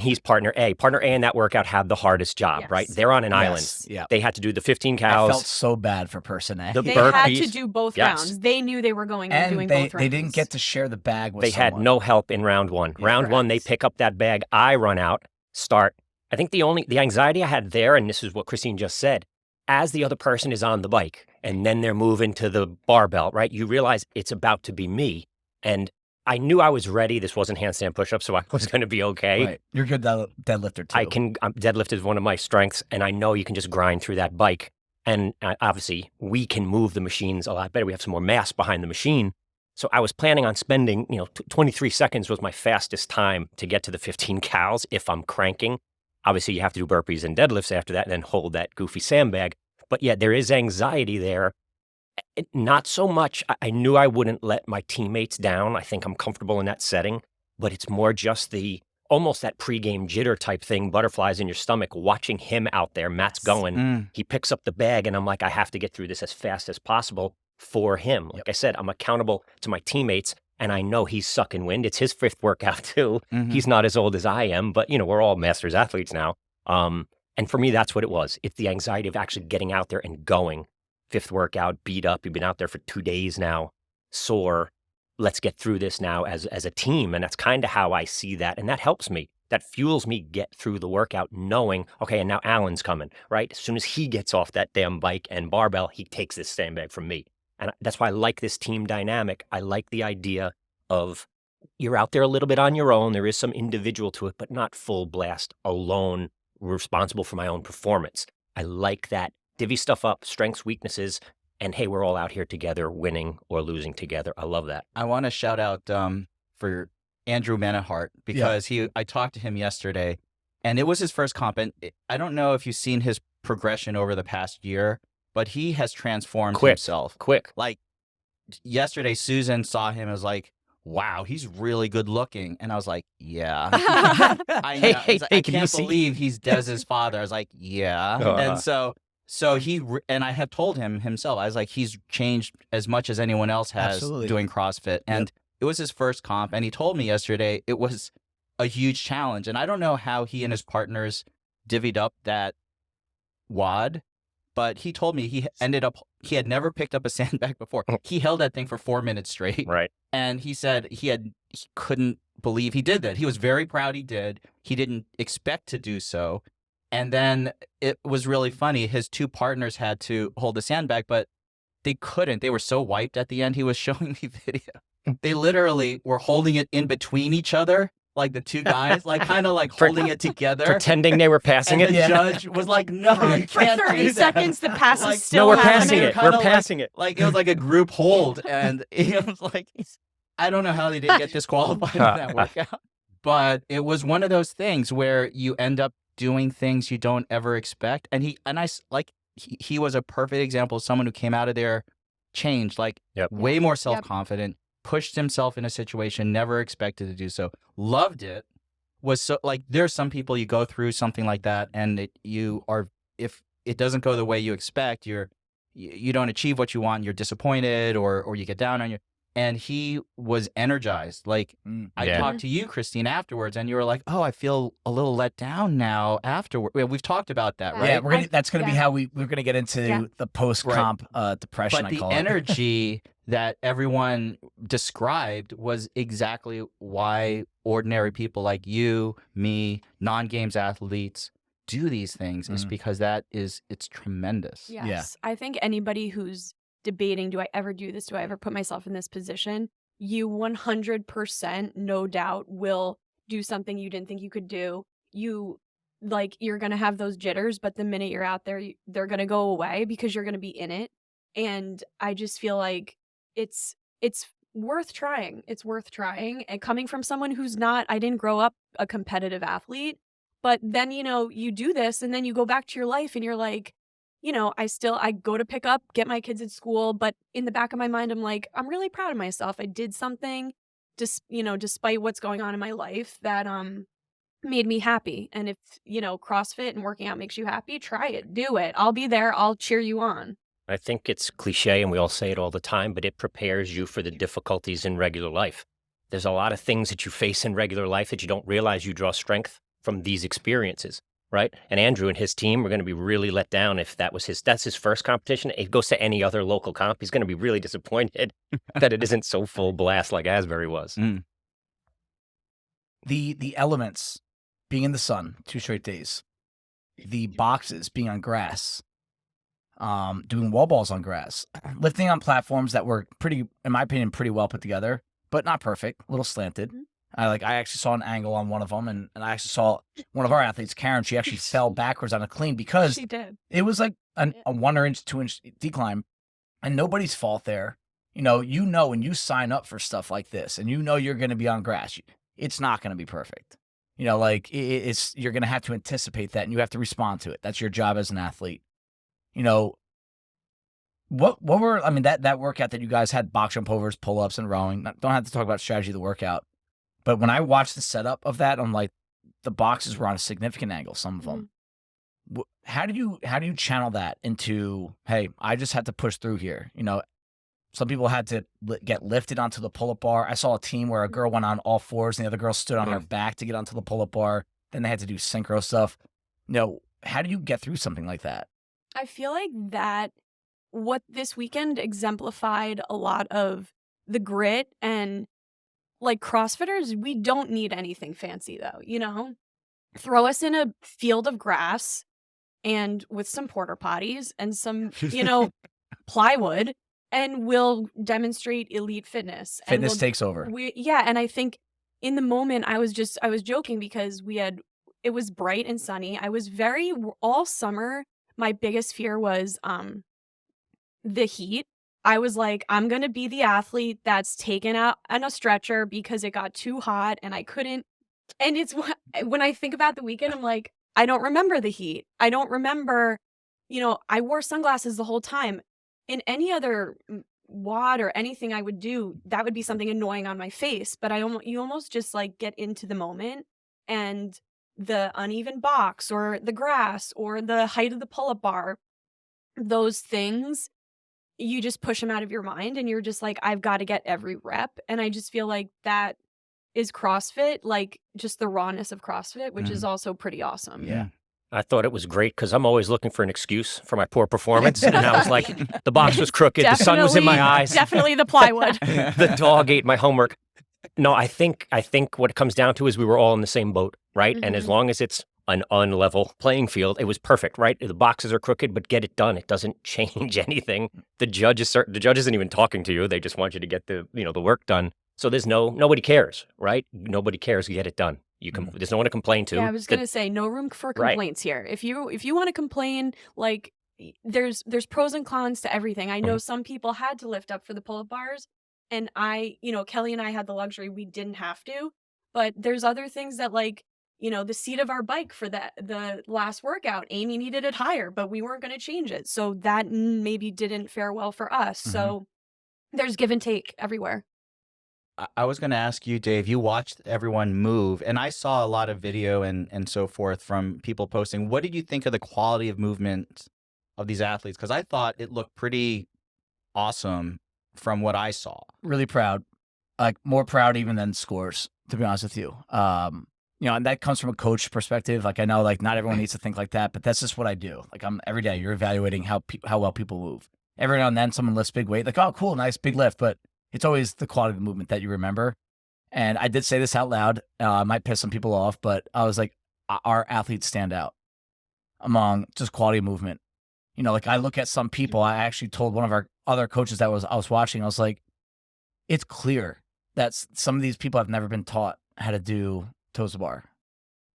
he's partner A. Partner A in that workout had the hardest job, Yes. right? They're on an island. Yeah. They had to do the 15 I cows. felt so bad for person A. They had to burpees. do both Yes. rounds. They knew they were going and doing and both rounds. they didn't get to share the bag with They had someone. no help in round one. Yeah. Round one, they Correct. pick up that bag. I run out, start. I think the anxiety I had there, and this is what Christine just said, as the other person is on the bike and then they're moving to the barbell, right? You realize it's about to be me. And I knew I was ready. This wasn't handstand push-ups, so I was going to be okay. Right. You're a good deadlifter too. Deadlift is one of my strengths, and I know you can just grind through that bike. And obviously, we can move the machines a lot better. We have some more mass behind the machine. So I was planning on spending, 23 seconds was my fastest time to get to the 15 cows if I'm cranking. Obviously, you have to do burpees and deadlifts after that and then hold that goofy sandbag. But yeah, there is anxiety there. Not so much. I knew I wouldn't let my teammates down. I think I'm comfortable in that setting. But it's more just almost that pregame jitter type thing, butterflies in your stomach, watching him out there. Matt's going. He picks up the bag, and I'm like, I have to get through this as fast as possible for him. Like I said, I'm accountable to my teammates. And I know he's sucking wind. It's his fifth workout too. Mm-hmm. He's not as old as I am, but we're all masters athletes now. And for me, that's what it was. It's the anxiety of actually getting out there and going. Fifth workout, beat up. You've been out there for 2 days now, sore. Let's get through this now as a team. And that's kind of how I see that. And that helps me. That fuels me get through the workout knowing, okay, and now Alan's coming, right? As soon as he gets off that damn bike and barbell, he takes this sandbag from me. And that's why I like this team dynamic. I like the idea of you're out there a little bit on your own. There is some individual to it, but not full blast, alone, responsible for my own performance. I like that. Divvy stuff up, strengths, weaknesses, and hey, we're all out here together, winning or losing together. I love that. I want to shout out for Andrew Manahart because I talked to him yesterday, and it was his first comp. And I don't know if you've seen his progression over the past year, but he has transformed himself. Quick. Like yesterday, Susan saw him and was like, wow, he's really good looking. And I was like, yeah. I know. Hey, I can you can't see? believe he's Dez's father. I was like, yeah. And so and I have told him himself, I was like, he's changed as much as anyone else has Absolutely. doing CrossFit. And it was his first comp. And he told me yesterday it was a huge challenge. And I don't know how he and his partners divvied up that WOD, but he told me he had never picked up a sandbag before. He held that thing for 4 minutes straight. Right. And he said he couldn't believe he did that. He was very proud he did. He didn't expect to do so. And then it was really funny. His two partners had to hold the sandbag, but they couldn't. They were so wiped at the end. He was showing me video. They literally were holding it in between each other, like the two guys, like kind of like holding it together. Pretending they were passing And it. the judge was like, no, you For can't 30 do that. seconds, the pass Like, is still No, we're happening. passing it. Kinda We're passing it. Like it was like a group hold. And it was like, I don't know how they didn't get disqualified in that workout. But it was one of those things where you end up doing things you don't ever expect. And he was a perfect example of someone who came out of there changed, like way more self-confident, pushed himself in a situation, never expected to do so, loved it. Was so like there's some people you go through something like that and if it doesn't go the way you expect, you don't achieve what you want, you're disappointed or you get down on and he was energized. Like I Yeah. talked to you, Christine, afterwards, and you were like, "Oh, I feel a little let down now." Afterward, we've talked about that, Yeah. right? Yeah, that's gonna be yeah. how we're gonna get into Yeah. the post comp depression. But I the call it. energy that everyone described was exactly why ordinary people like you, me, non-games athletes do these things, is because it's tremendous. Yes. I think anybody who's debating, do I ever do this? Do I ever put myself in this position? You 100%, no doubt, will do something you didn't think you could do. You're going to have those jitters, but the minute you're out there, they're going to go away because you're going to be in it. And I just feel like it's worth trying. It's worth trying. And coming from someone who's not, I didn't grow up a competitive athlete, but then, you do this and then you go back to your life and you're like, I go to pick up, get my kids at school, but in the back of my mind, I'm like, I'm really proud of myself. I did something despite what's going on in my life that, made me happy. And if, CrossFit and working out makes you happy, try it, do it. I'll be there. I'll cheer you on. I think it's cliche and we all say it all the time, but it prepares you for the difficulties in regular life. There's a lot of things that you face in regular life that you don't realize you draw strength from these experiences, right? And Andrew and his team were going to be really let down if that's his first competition. If he goes to any other local comp, he's going to be really disappointed that it isn't so full blast like Asbury was. The elements being in the sun 2 straight days, the boxes being on grass, doing wall balls on grass, lifting on platforms that were pretty, in my opinion, pretty well put together, but not perfect, a little slanted. I actually saw an angle on one of them, and I actually saw one of our athletes, Karen, she actually fell backwards on a clean because She did. it was like a 1 2-inch decline, and nobody's fault there. When you sign up for stuff like this and you're going to be on grass, it's not going to be perfect. You're going to have to anticipate that and you have to respond to it. That's your job as an athlete. What were, that workout that you guys had, box jump overs, pull-ups, and rowing, don't have to talk about strategy of the workout. But when I watched the setup of that, I'm like, the boxes were on a significant angle, some of them. How do you channel that into, hey, I just had to push through here? Some people had to get lifted onto the pull-up bar. I saw a team where a girl went on all fours and the other girl stood on her back to get onto the pull-up bar. Then they had to do synchro stuff. How do you get through something like that? I feel like that what this weekend exemplified a lot of the grit, and like CrossFitters, we don't need anything fancy though, Throw us in a field of grass and with some porta potties and some, plywood, and we'll demonstrate elite fitness. Fitness takes over. And I think in the moment I was joking because it was bright and sunny. I was all summer, my biggest fear was the heat. I was like, I'm going to be the athlete that's taken out on a stretcher because it got too hot and I couldn't. And it's when I think about the weekend, I'm like, I don't remember the heat. I don't remember, I wore sunglasses the whole time. In any other WOD or anything I would do, that would be something annoying on my face. But you almost just like get into the moment, and the uneven box or the grass or the height of the pull-up bar, those things, you just push them out of your mind and you're just like, I've got to get every rep. And I just feel like that is CrossFit, like just the rawness of CrossFit, which is also pretty awesome. Yeah. I thought it was great because I'm always looking for an excuse for my poor performance. And I was like, the box was crooked, the sun was in my eyes. Definitely the plywood. The dog ate my homework. No, I think what it comes down to is we were all in the same boat, right? And as long as it's an unlevel playing field, it was perfect, right? The boxes are crooked, but get it done. It doesn't change anything. The judge isn't even talking to you. They just want you to get the work done. So there's nobody cares, right? Nobody cares. Get it done. There's no one to complain to. Yeah, I was going to say, no room for complaints here. If you want to complain, like there's pros and cons to everything. I know some people had to lift up for the pull-up bars, and Kelly and I had the luxury, we didn't have to, but there's other things that the seat of our bike for the last workout, Amy needed it higher, but we weren't going to change it. So that maybe didn't fare well for us. So there's give and take everywhere. I was going to ask you, Dave, you watched everyone move, and I saw a lot of video and so forth from people posting. What did you think of the quality of movement of these athletes? Because I thought it looked pretty awesome. from what I saw. Really proud, like more proud even than scores, to be honest with you. And that comes from a coach perspective. Like I know, like not everyone needs to think like that, but that's just what I do. Like every day you're evaluating how well people move. Every now and then someone lifts big weight, like, oh, cool, nice big lift, but it's always the quality of the movement that you remember. And I did say this out loud. I might piss some people off, but I was like, our athletes stand out among just quality of movement. Like I look at some people. I actually told one of our other coaches that I was watching. I was like, it's clear that some of these people have never been taught how to do toes to bar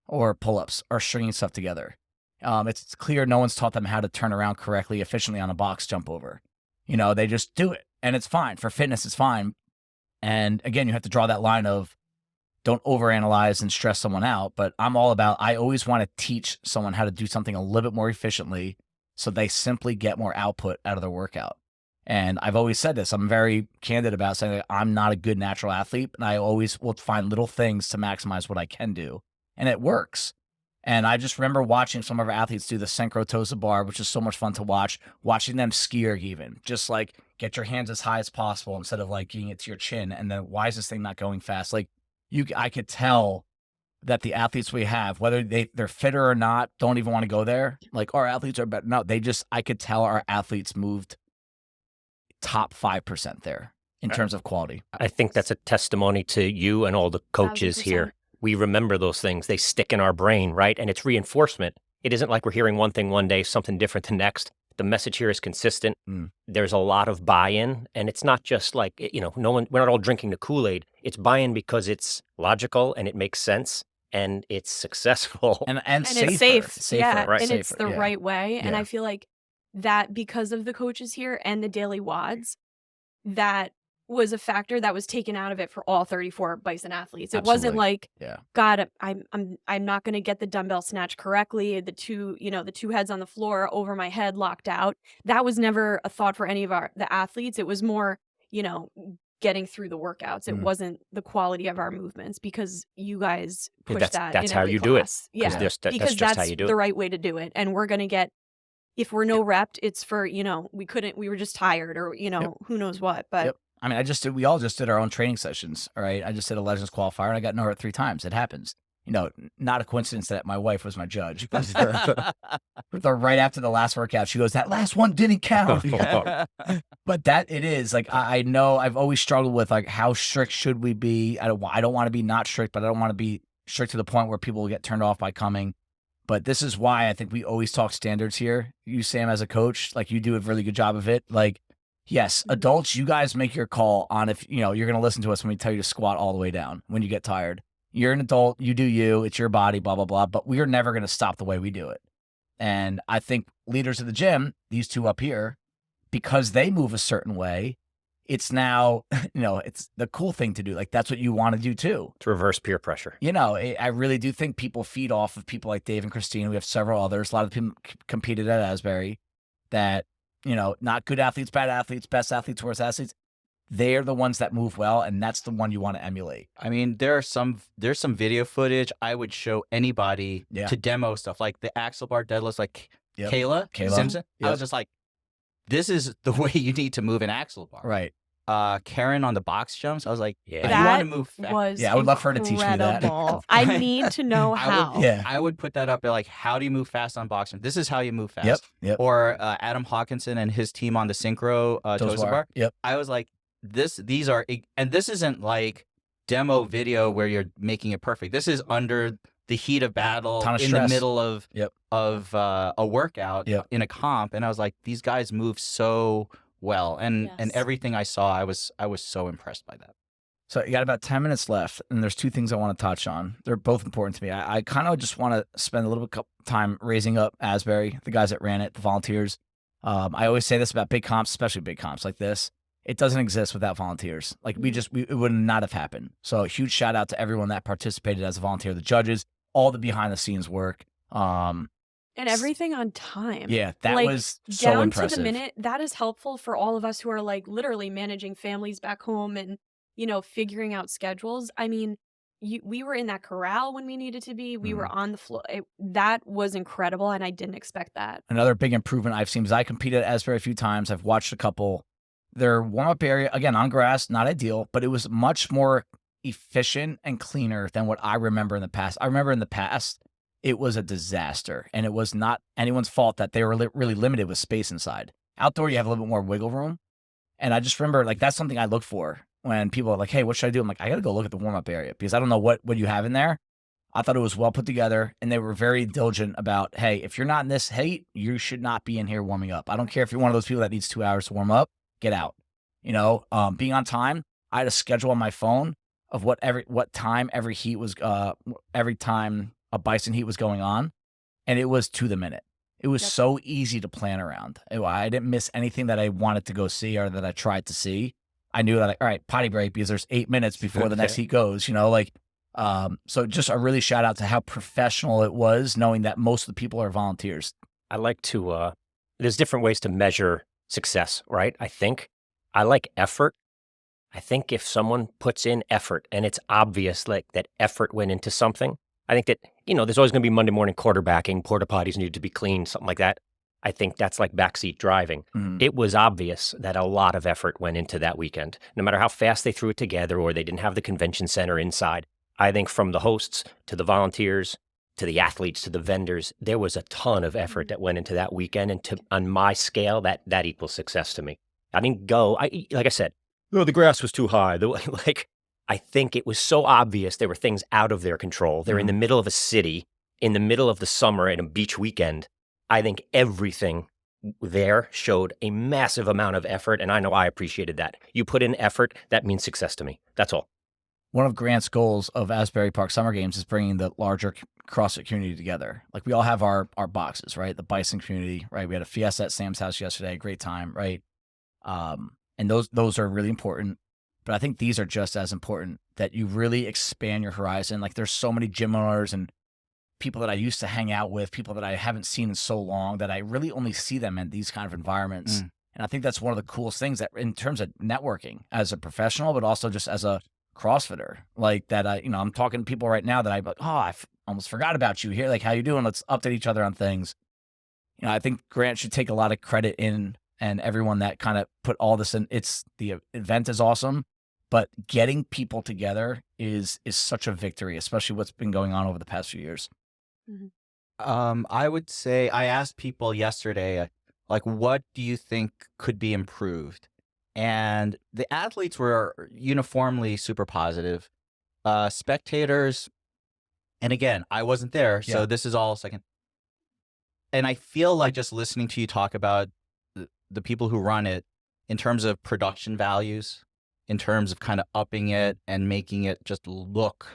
or pull-ups or stringing stuff together. It's clear no one's taught them how to turn around correctly, efficiently on a box jump over. They just do it, and it's fine. For fitness, it's fine. And again, you have to draw that line of don't overanalyze and stress someone out. But I'm all about, I always want to teach someone how to do something a little bit more efficiently so they simply get more output out of their workout. And I've always said this. I'm very candid about saying that I'm not a good natural athlete, and I always will find little things to maximize what I can do. And it works. And I just remember watching some of our athletes do the synchro toes to bar, which is so much fun to watch, watching them skier even, just like get your hands as high as possible instead of like getting it to your chin. And then why is this thing not going fast? Like I could tell that the athletes we have, whether they're fitter or not, don't even want to go there. Like our athletes are better. No, I could tell our athletes moved top 5% there in terms of quality. I think that's a testimony to you and all the coaches 1000%. here. We remember those things. They stick in our brain, right? And it's reinforcement. It isn't like we're hearing one thing one day, something different the next. The message here is consistent. There's a lot of buy-in, and it's not just like, we're not all drinking the Kool-Aid. It's buy-in because it's logical and it makes sense and it's successful. And safer. It's safe. Safer, yeah, right? and Safer, it's the yeah. right way. And Yeah. I feel like that because of the coaches here and the daily WODs, that was a factor that was taken out of it for all 34 Bison athletes. It wasn't Absolutely. like, Yeah. God, I'm not going to get the dumbbell snatch correctly. The two heads on the floor over my head locked out. That was never a thought for any of the athletes. It was more, getting through the workouts. It wasn't the quality of our movements because you guys push that. That's in how every you do it. class. Yeah, That's because just how you do the it. right way to do it. And we're going to get, if we're no repped, it's for, we were just tired or, who knows what. But Yep. I mean, we all just did our own training sessions. All right. I just did a Legends qualifier and I got nowhere 3 times. It happens. Not a coincidence that my wife was my judge. But right after the last workout, she goes, that last one didn't count. But it is like, I know I've always struggled with like, how strict should we be? I don't want to be not strict, but I don't want to be strict to the point where people will get turned off by coming. But this is why I think we always talk standards here. You, Sam, as a coach, like you do a really good job of it. Like, yes, adults, you guys make your call on if, you're going to listen to us when we tell you to squat all the way down when you get tired. You're an adult, you do you, it's your body, blah, blah, blah. But we are never going to stop the way we do it. And I think leaders of the gym, these two up here, because they move a certain way, it's now, it's the cool thing to do. Like, that's what you want to do too. To reverse peer pressure. I really do think people feed off of people like Dave and Christine. We have several others. A lot of people competed at Asbury that, not good athletes, bad athletes, best athletes, worst athletes. They're the ones that move well, and that's the one you want to emulate. I mean, there's some video footage I would show anybody to demo stuff, like the axle bar deadlifts, like Kayla Simpson. I was just like, this is the way you need to move an axle bar. Right. Karen on the box jumps. I was like, if you that want to move fast, I would love her to teach me that. I need to know how. I would put that up there, like, how do you move fast on box jumps? This is how you move fast. Yep. Or Adam Hawkinson and his team on the synchro toes bar. Yep. I was like, these are, and this isn't like demo video where you're making it perfect. This is under the heat of battle, in the middle of a workout, in a comp, and I was like, these guys move so well, and everything I saw, I was so impressed by that. So you got about 10 minutes left, and there's 2 things I want to touch on. They're both important to me. I kind of just want to spend a little bit of time raising up Asbury, the guys that ran it, the volunteers. I always say this about big comps, especially big comps like this. It doesn't exist without volunteers. Like it would not have happened. So a huge shout out to everyone that participated as a volunteer, the judges, all the behind the scenes work. And everything on time. Yeah, that was so down impressive. To the minute. That is helpful for all of us who are like literally managing families back home and, figuring out schedules. I mean, we were in that corral when we needed to be. We were on the floor. That was incredible, and I didn't expect that. Another big improvement I've seen is I competed at Asbury a few times. I've watched a couple. Their warm-up area, again, on grass, not ideal, but it was much more efficient and cleaner than what I remember in the past. I remember in the past, it was a disaster, and it was not anyone's fault that they were really limited with space inside. Outdoor, you have a little bit more wiggle room. And I just remember, like, that's something I look for when people are like, hey, what should I do? I'm like, I got to go look at the warm-up area because I don't know what you have in there. I thought it was well put together, and they were very diligent about, hey, if you're not in this heat, you should not be in here warming up. I don't care if you're one of those people that needs 2 hours to warm up, get out. Being on time, I had a schedule on my phone of what time every heat was, every time a Bison heat was going on, and it was to the minute. It was so easy to plan around. I didn't miss anything that I wanted to go see or that I tried to see. I knew that, like, all right, potty break because there's 8 minutes before the next heat goes, so just a really shout out to how professional it was, knowing that most of the people are volunteers. I like to, there's different ways to measure success, right? I like effort. I think if someone puts in effort and it's obvious like that effort went into something, I think that, there's always going to be Monday morning quarterbacking, porta potties need to be cleaned, something like that. I think that's like backseat driving. Mhm. It was obvious that a lot of effort went into that weekend, no matter how fast they threw it together or they didn't have the convention center inside. I think from the hosts to the volunteers to the athletes to the vendors, there was a ton of effort that went into that weekend. And on my scale, that equals success to me. I didn't go, like I said, the grass was too high. I think it was so obvious there were things out of their control. They're in the middle of a city, in the middle of the summer at a beach weekend. I think everything there showed a massive amount of effort, and I know I appreciated that. You put in effort, that means success to me. That's all. One of Grant's goals of Asbury Park Summer Games is bringing the larger CrossFit community together. Like, we all have our boxes, right? The Bison community, right? We had a fiesta at Sam's house yesterday, great time, right? And those are really important. But I think these are just as important, that you really expand your horizon. Like, there's so many gym owners and people that I used to hang out with, people that I haven't seen in so long, that I really only see them in these kind of environments. And I think that's one of the coolest things that in terms of networking as a professional, but also just as a CrossFitter, like that. I'm talking to people right now that I'm like, oh, I almost forgot about you here. Like, how you doing? Let's update each other on things. I think Grant should take a lot of credit in, and everyone that kind of put all this in. The event is awesome, but getting people together is such a victory, especially what's been going on over the past few years. I would say I asked people yesterday, like, what do you think could be improved? And the athletes were uniformly super positive. Spectators, and again, I wasn't there, so this is all second. And I feel like just listening to you talk about the people who run it in terms of production values, in terms of kind of upping it and making it just look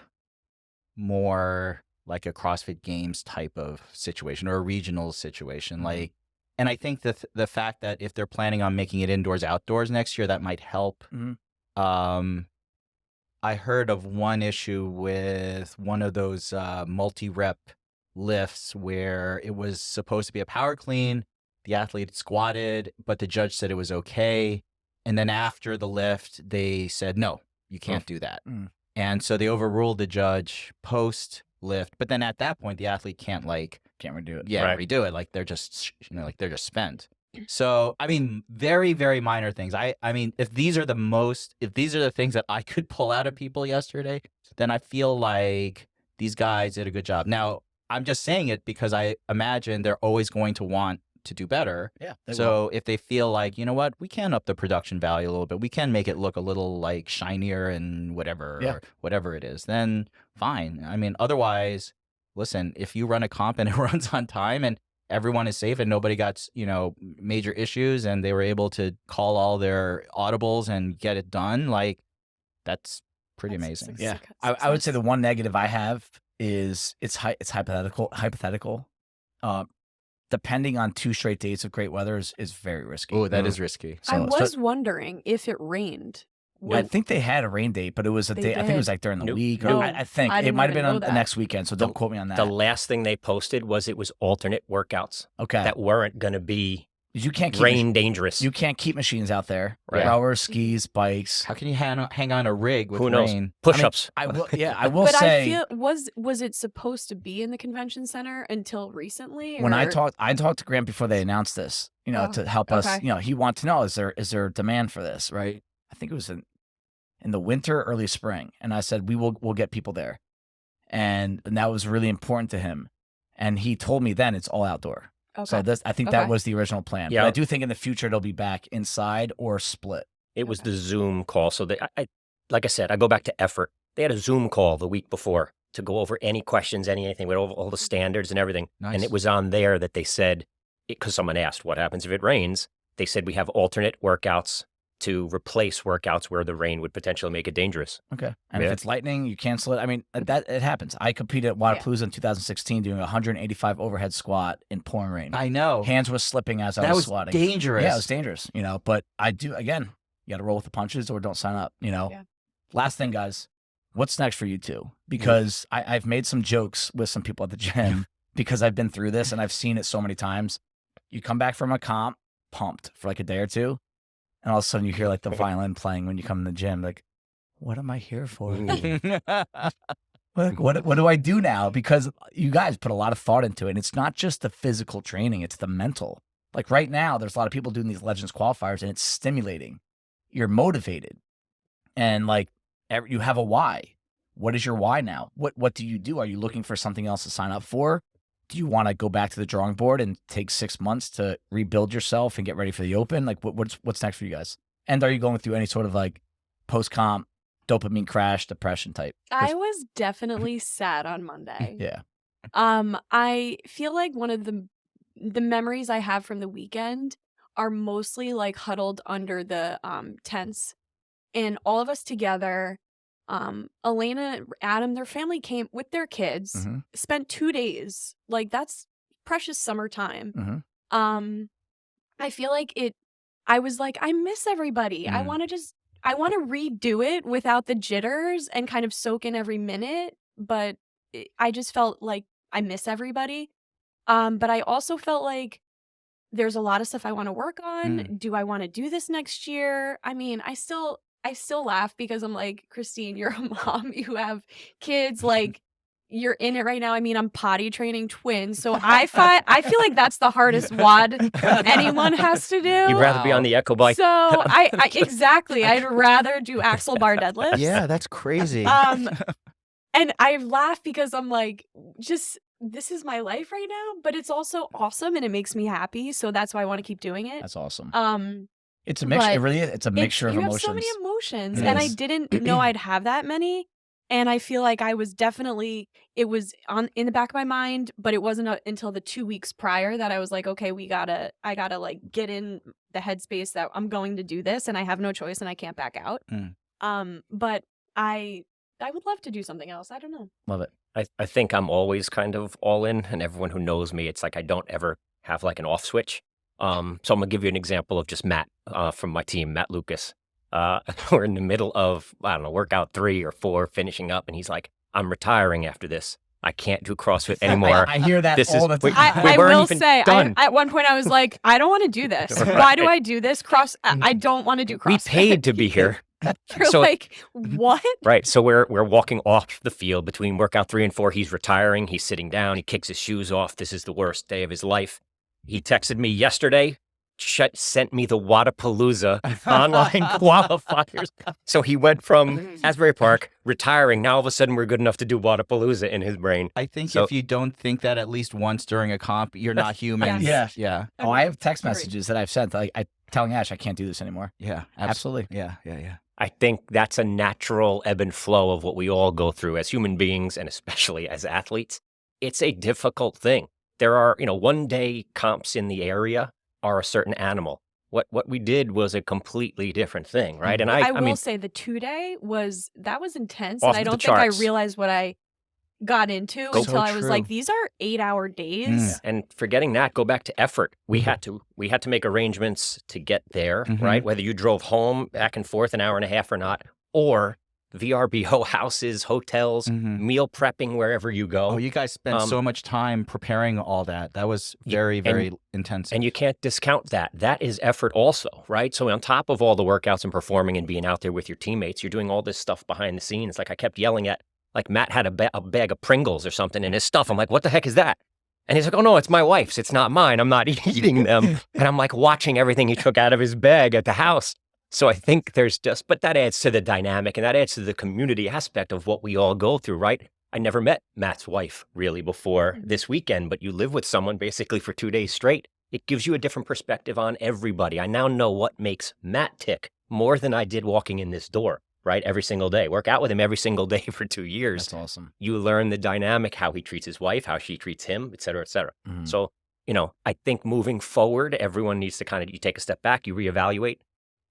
more like a CrossFit Games type of situation or a regional situation. Like, and I think that the fact that if they're planning on making it indoors, outdoors next year, that might help. I heard of one issue with one of those multi-rep lifts where it was supposed to be a power clean. The athlete squatted, but the judge said it was okay. And then after the lift, they said, no, you can't do that. And so they overruled the judge post lift. But then at that point, the athlete can't redo it. Yeah, redo it. Like, they're just, they're just spent. So, I mean, very, very minor things. I mean, if these are the things that I could pull out of people yesterday, then I feel like these guys did a good job. Now, I'm just saying it because I imagine they're always going to want to do better. Yeah. So if they feel like, you know what, we can up the production value a little bit, we can make it look a little like shinier and whatever, or whatever it is, then fine. I mean, otherwise, listen, if you run a comp and it runs on time and everyone is safe and nobody got, major issues and they were able to call all their audibles and get it done, like, that's pretty amazing. Yeah. I would say the one negative I have is it's hypothetical. Depending on 2 straight days of great weather is very risky. Oh, that is risky. I was wondering if it rained. I think they had a rain date, but it was a day. I think it was like during the week. Or I think it might have been on the next weekend. So don't quote me on that. The last thing they posted was it was alternate workouts. Okay. That weren't going to be You can't keep rain dangerous. You can't keep machines out there. Right. Rowers, skis, bikes. How can you hang on a rig with Who knows? rain? Push-ups. I will. Yeah, I will But say. I feel was it supposed to be in the convention center until recently? When I or- talked to Grant before they announced this, Oh, to help us, okay. he wanted to know, is there demand for this, right? I think it was in the winter, early spring. And I said, we'll get people there. And that was really important to him. And he told me then it's all outdoor. Okay. So I think that Okay. was the original plan. Yeah. But I do think in the future it'll be back inside or split. It was the Zoom call. So like I said, I go back to effort. They had a Zoom call the week before to go over any questions, anything, with all the standards and everything. Nice. And it was on there that they said, because someone asked, what happens if it rains? They said, we have alternate workouts to replace workouts where the rain would potentially make it dangerous. Okay. And if Yeah. it's lightning, you cancel it. I mean, that it happens. I competed at Wadapalooza in 2016 doing a 185 overhead squat in pouring rain. I know. Hands were slipping as I That was was squatting. dangerous. Yeah, it was dangerous, but I do, again, you got to roll with the punches or don't sign up, Yeah. Last thing, guys, what's next for you two? Because I've made some jokes with some people at the gym because I've been through this and I've seen it so many times. You come back from a comp pumped for like a day or two, and all of a sudden you hear like the violin playing when you come in the gym. Like, what am I here for? What do I do now? Because you guys put a lot of thought into it. And it's not just the physical training, it's the mental. Like right now, there's a lot of people doing these Legends qualifiers and it's stimulating. You're motivated. And like you have a why. What is your why now? What do you do? Are you looking for something else to sign up for? Do you want to go back to the drawing board and take 6 months to rebuild yourself and get ready for the Open? Like what's next for you guys? And are you going through any sort of like post-comp dopamine crash, depression type? I was definitely sad on Monday. Yeah. I feel like one of the memories I have from the weekend are mostly like huddled under the tents and all of us together. Elena, Adam, their family came with their kids, Mm-hmm. spent 2 days. Like that's precious summertime. Mm-hmm. I feel like I was like, I miss everybody. I want to redo it without the jitters and kind of soak in every minute. But I just felt like I miss everybody. But I also felt like there's a lot of stuff I want to work on. Do I want to do this next year? I mean, I still laugh because I'm like, Christine, you're a mom, you have kids, like you're in it right now. I mean, I'm potty training twins. So I feel like that's the hardest WOD anyone has to do. You'd rather be on the Echo Bike. So I exactly. I'd rather do axle bar deadlifts. Yeah, that's crazy. And I laugh because I'm like, this is my life right now, but it's also awesome and it makes me happy. So that's why I want to keep doing it. That's awesome. It's a but mixture. It really is. It's a mixture of you emotions. have so many emotions, It and I is. didn't know I'd have that many. And I feel like I was definitely, it was in the back of my mind, but it wasn't until the 2 weeks prior that I was like, okay, I gotta like get in the headspace that I'm going to do this and I have no choice and I can't back out. But I would love to do something else. I don't know. Love it. I think I'm always kind of all in, and everyone who knows me, it's like I don't ever have like an off switch. So I'm gonna give you an example of just Matt from my team, Matt Lucas. We're in the middle of, I don't know, workout 3 or 4, finishing up, and he's like, I'm retiring after this. I can't do CrossFit anymore. I hear that all the time. I weren't will even say, done. at one point I was like, I don't want to do this. Why do I do this? I don't want to do CrossFit. We paid to be here. You're So- like, what? Right. So we're walking off the field between workout 3 and 4. He's retiring. He's sitting down. He kicks his shoes off. This is the worst day of his life. He texted me yesterday, sent me the Wadapalooza online qualifiers. So he went from Asbury Park, retiring. Now all of a sudden we're good enough to do Wadapalooza in his brain. I think So- if you don't think that at least once during a comp, you're not human. Yeah. Yeah. Oh, I have text Agreed. messages that I've sent. Like I telling Ash I can't do this anymore. Yeah. Absolutely. Yeah. Yeah. Yeah. I think that's a natural ebb and flow of what we all go through as human beings and especially as athletes. It's a difficult thing. There are, one-day comps in the area are a certain animal. What we did was a completely different thing, right? And I I will mean, say the 2-day was intense, Off and I the don't think I charts. realized what I got into So until I was like, true. these are 8-hour days. and forgetting that, go back to effort. We had to make arrangements to get there, Mhm. right? Whether you drove home back and forth an hour and a half or not, or VRBO houses, hotels, meal prepping wherever you go. Oh, you guys spent so much time preparing all that. That was very, very intensive. And you can't discount that. That is effort also, right? So on top of all the workouts and performing and being out there with your teammates, you're doing all this stuff behind the scenes. Like I kept yelling at, like Matt had a bag of Pringles or something in his stuff. I'm like, what the heck is that? And he's like, oh no, it's my wife's. It's not mine. I'm not eating them. And I'm like watching everything he took out of his bag at the house. So I think but that adds to the dynamic and that adds to the community aspect of what we all go through, right? I never met Matt's wife really before this weekend, but you live with someone basically for 2 days straight. It gives you a different perspective on everybody. I now know what makes Matt tick more than I did walking in this door, right? Every single day. Work out with him every single day for 2 years. That's awesome. You learn the dynamic, how he treats his wife, how she treats him, et cetera, et cetera. So, I think moving forward, everyone needs to you take a step back, you reevaluate.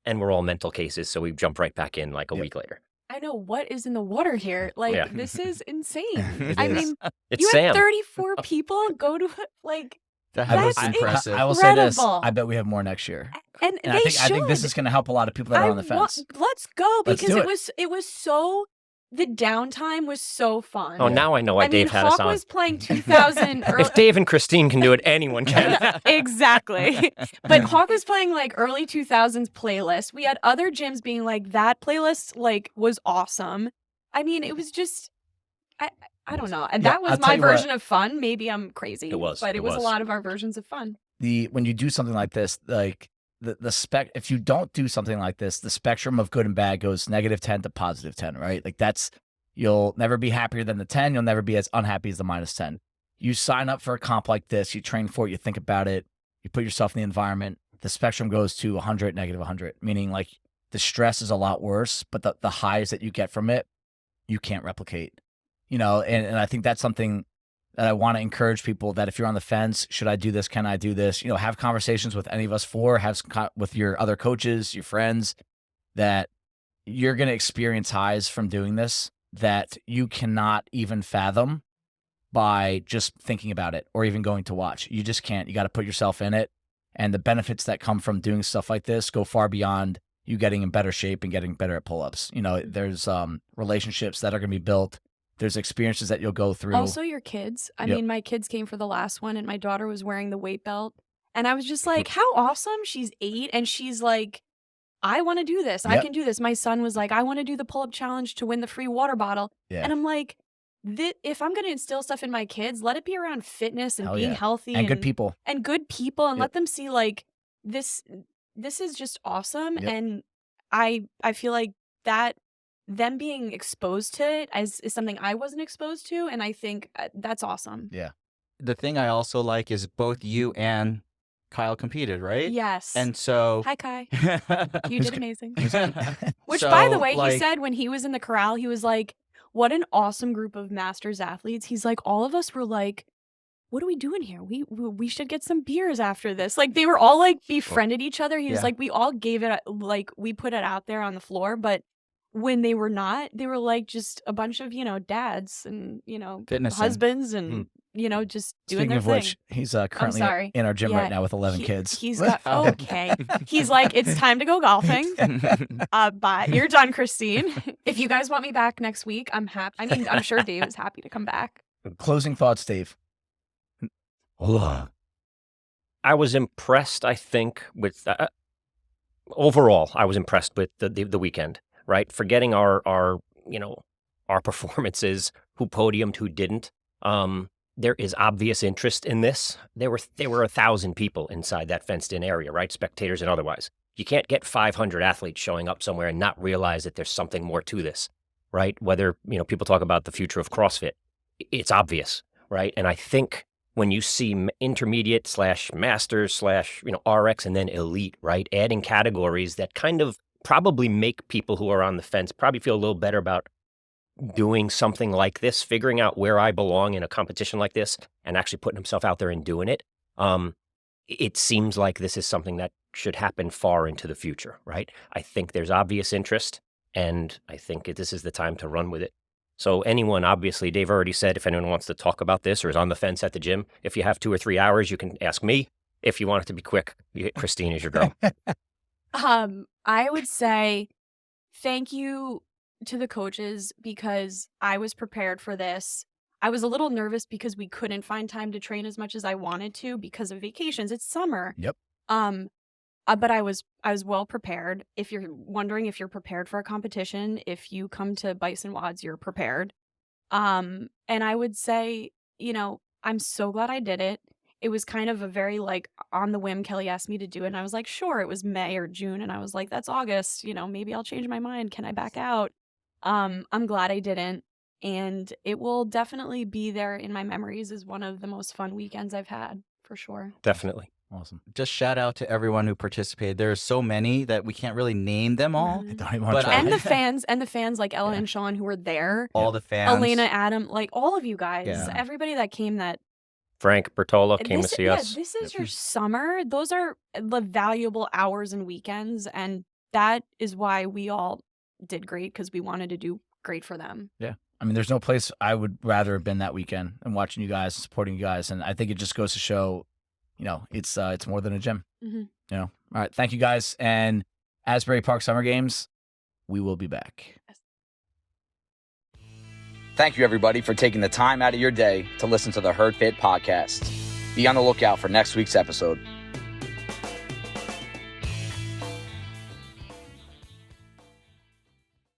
And we're all mental cases, so we jump right back in like a week later. I know what is in the water here. Like, this is insane. I mean, it's you Sam. had 34 people go to, like, That was that's impressive. I will say this. incredible. I bet we have more next year. And And they I think this should. is going to help a lot of people that are on the fence. Let's go, Let's because do it was so, the downtime was so fun. Oh, now I know why Dave had Hawk us on. was playing 2000 early. If Dave and Christine can do it, anyone can. Exactly. But Hawk was playing like early 2000s playlist. We had other gyms being like, that playlist like was awesome. I mean, it was just, I don't know. And Yeah, that was I'll tell my you what. version of fun. Maybe I'm crazy. It was. But It it was a was. lot of our versions of fun. When you do something like this, like if you don't do something like this, the spectrum of good and bad goes -10 to +10, right? Like you'll never be happier than the 10. You'll never be as unhappy as the -10. You sign up for a comp like this, you train for it, you think about it, you put yourself in the environment. The spectrum goes to 100, -100, meaning like the stress is a lot worse, but the highs that you get from it, you can't replicate. And I think that's something that I want to encourage people, that if you're on the fence, should I do this? Can I do this? Have conversations with any of us with your other coaches, your friends, that you're going to experience highs from doing this that you cannot even fathom by just thinking about it or even going to watch. You just can't. You got to put yourself in it. And the benefits that come from doing stuff like this go far beyond you getting in better shape and getting better at pull-ups. There's relationships that are going to be built. There's experiences that you'll go through. Also, your kids. I mean, my kids came for the last one, and my daughter was wearing the weight belt. And I was just like, how awesome. She's 8, and she's like, I want to do this. I can do this. My son was like, I want to do the pull-up challenge to win the free water bottle. Yeah. And I'm like, if I'm going to instill stuff in my kids, let it be around fitness and being healthy. And good people. And good people, and let them see, like, this is just awesome. And I feel like that them being exposed to it is something I wasn't exposed to. And I think that's awesome. Yeah. The thing I also like is both you and Kyle competed, right? Yes. And so... Hi, Kai. You did amazing. Which, So, by the way, like- he said when he was in the corral, he was like, what an awesome group of masters athletes. He's like, all of us were like, what are we doing here? We should get some beers after this. Like, they were all like befriended each other. He was like, we all gave it, like, we put it out there on the floor, but when they were not, they were like just a bunch of, dads and, Fitness husbands and, just doing Speaking their of thing. which, he's currently sorry. in our gym Yeah, right now with 11 kids. He's got, okay. He's like, it's time to go golfing. But you're done, Christine. If you guys want me back next week, I'm happy. I mean, I'm sure Dave is happy to come back. Closing thoughts, Dave. I was impressed, I think, with overall, I was impressed with the weekend, right? Forgetting our performances, who podiumed, who didn't. There is obvious interest in this. There were 1,000 people inside that fenced-in area, right? Spectators and otherwise. You can't get 500 athletes showing up somewhere and not realize that there's something more to this, right? Whether, people talk about the future of CrossFit, it's obvious, right? And I think when you see intermediate / masters / RX and then elite, right? Adding categories that kind of probably make people who are on the fence probably feel a little better about doing something like this, figuring out where I belong in a competition like this and actually putting himself out there and doing it. It seems like this is something that should happen far into the future, right? I think there's obvious interest, and I think this is the time to run with it. So anyone, obviously, Dave already said, if anyone wants to talk about this or is on the fence at the gym, if you have 2 or 3 hours, you can ask me. If you want it to be quick, Christine is your girl. I would say thank you to the coaches because I was prepared for this. I was a little nervous because we couldn't find time to train as much as I wanted to because of vacations. It's summer. Yep. But I was well prepared. If you're wondering if you're prepared for a competition, if you come to Bison WODs, you're prepared. And I would say, I'm so glad I did it. It was kind of a very like on the whim. Kelly asked me to do it, and I was like, sure. It was May or June, and I was like, that's August. Maybe I'll change my mind. Can I back out? I'm glad I didn't, and it will definitely be there in my memories as one of the most fun weekends I've had for sure. Definitely. Awesome. Just shout out to everyone who participated. There's so many that we can't really name them all. Mhm. I don't even want But to try. And the fans like Ella Yeah. and Sean who were there, All the fans. Elena, Adam, like all of you guys, Yeah. everybody that came that Frank Bertola came to see us. This is your summer. Those are the valuable hours and weekends, and that is why we all did great because we wanted to do great for them. I mean, there's no place I would rather have been that weekend than watching you guys, supporting you guys, and I think it just goes to show, it's more than a gym. Mhm. All right, thank you guys, and Asbury Park Summer Games, we will be back. Thank you, everybody, for taking the time out of your day to listen to the Herd Fit podcast. Be on the lookout for next week's episode.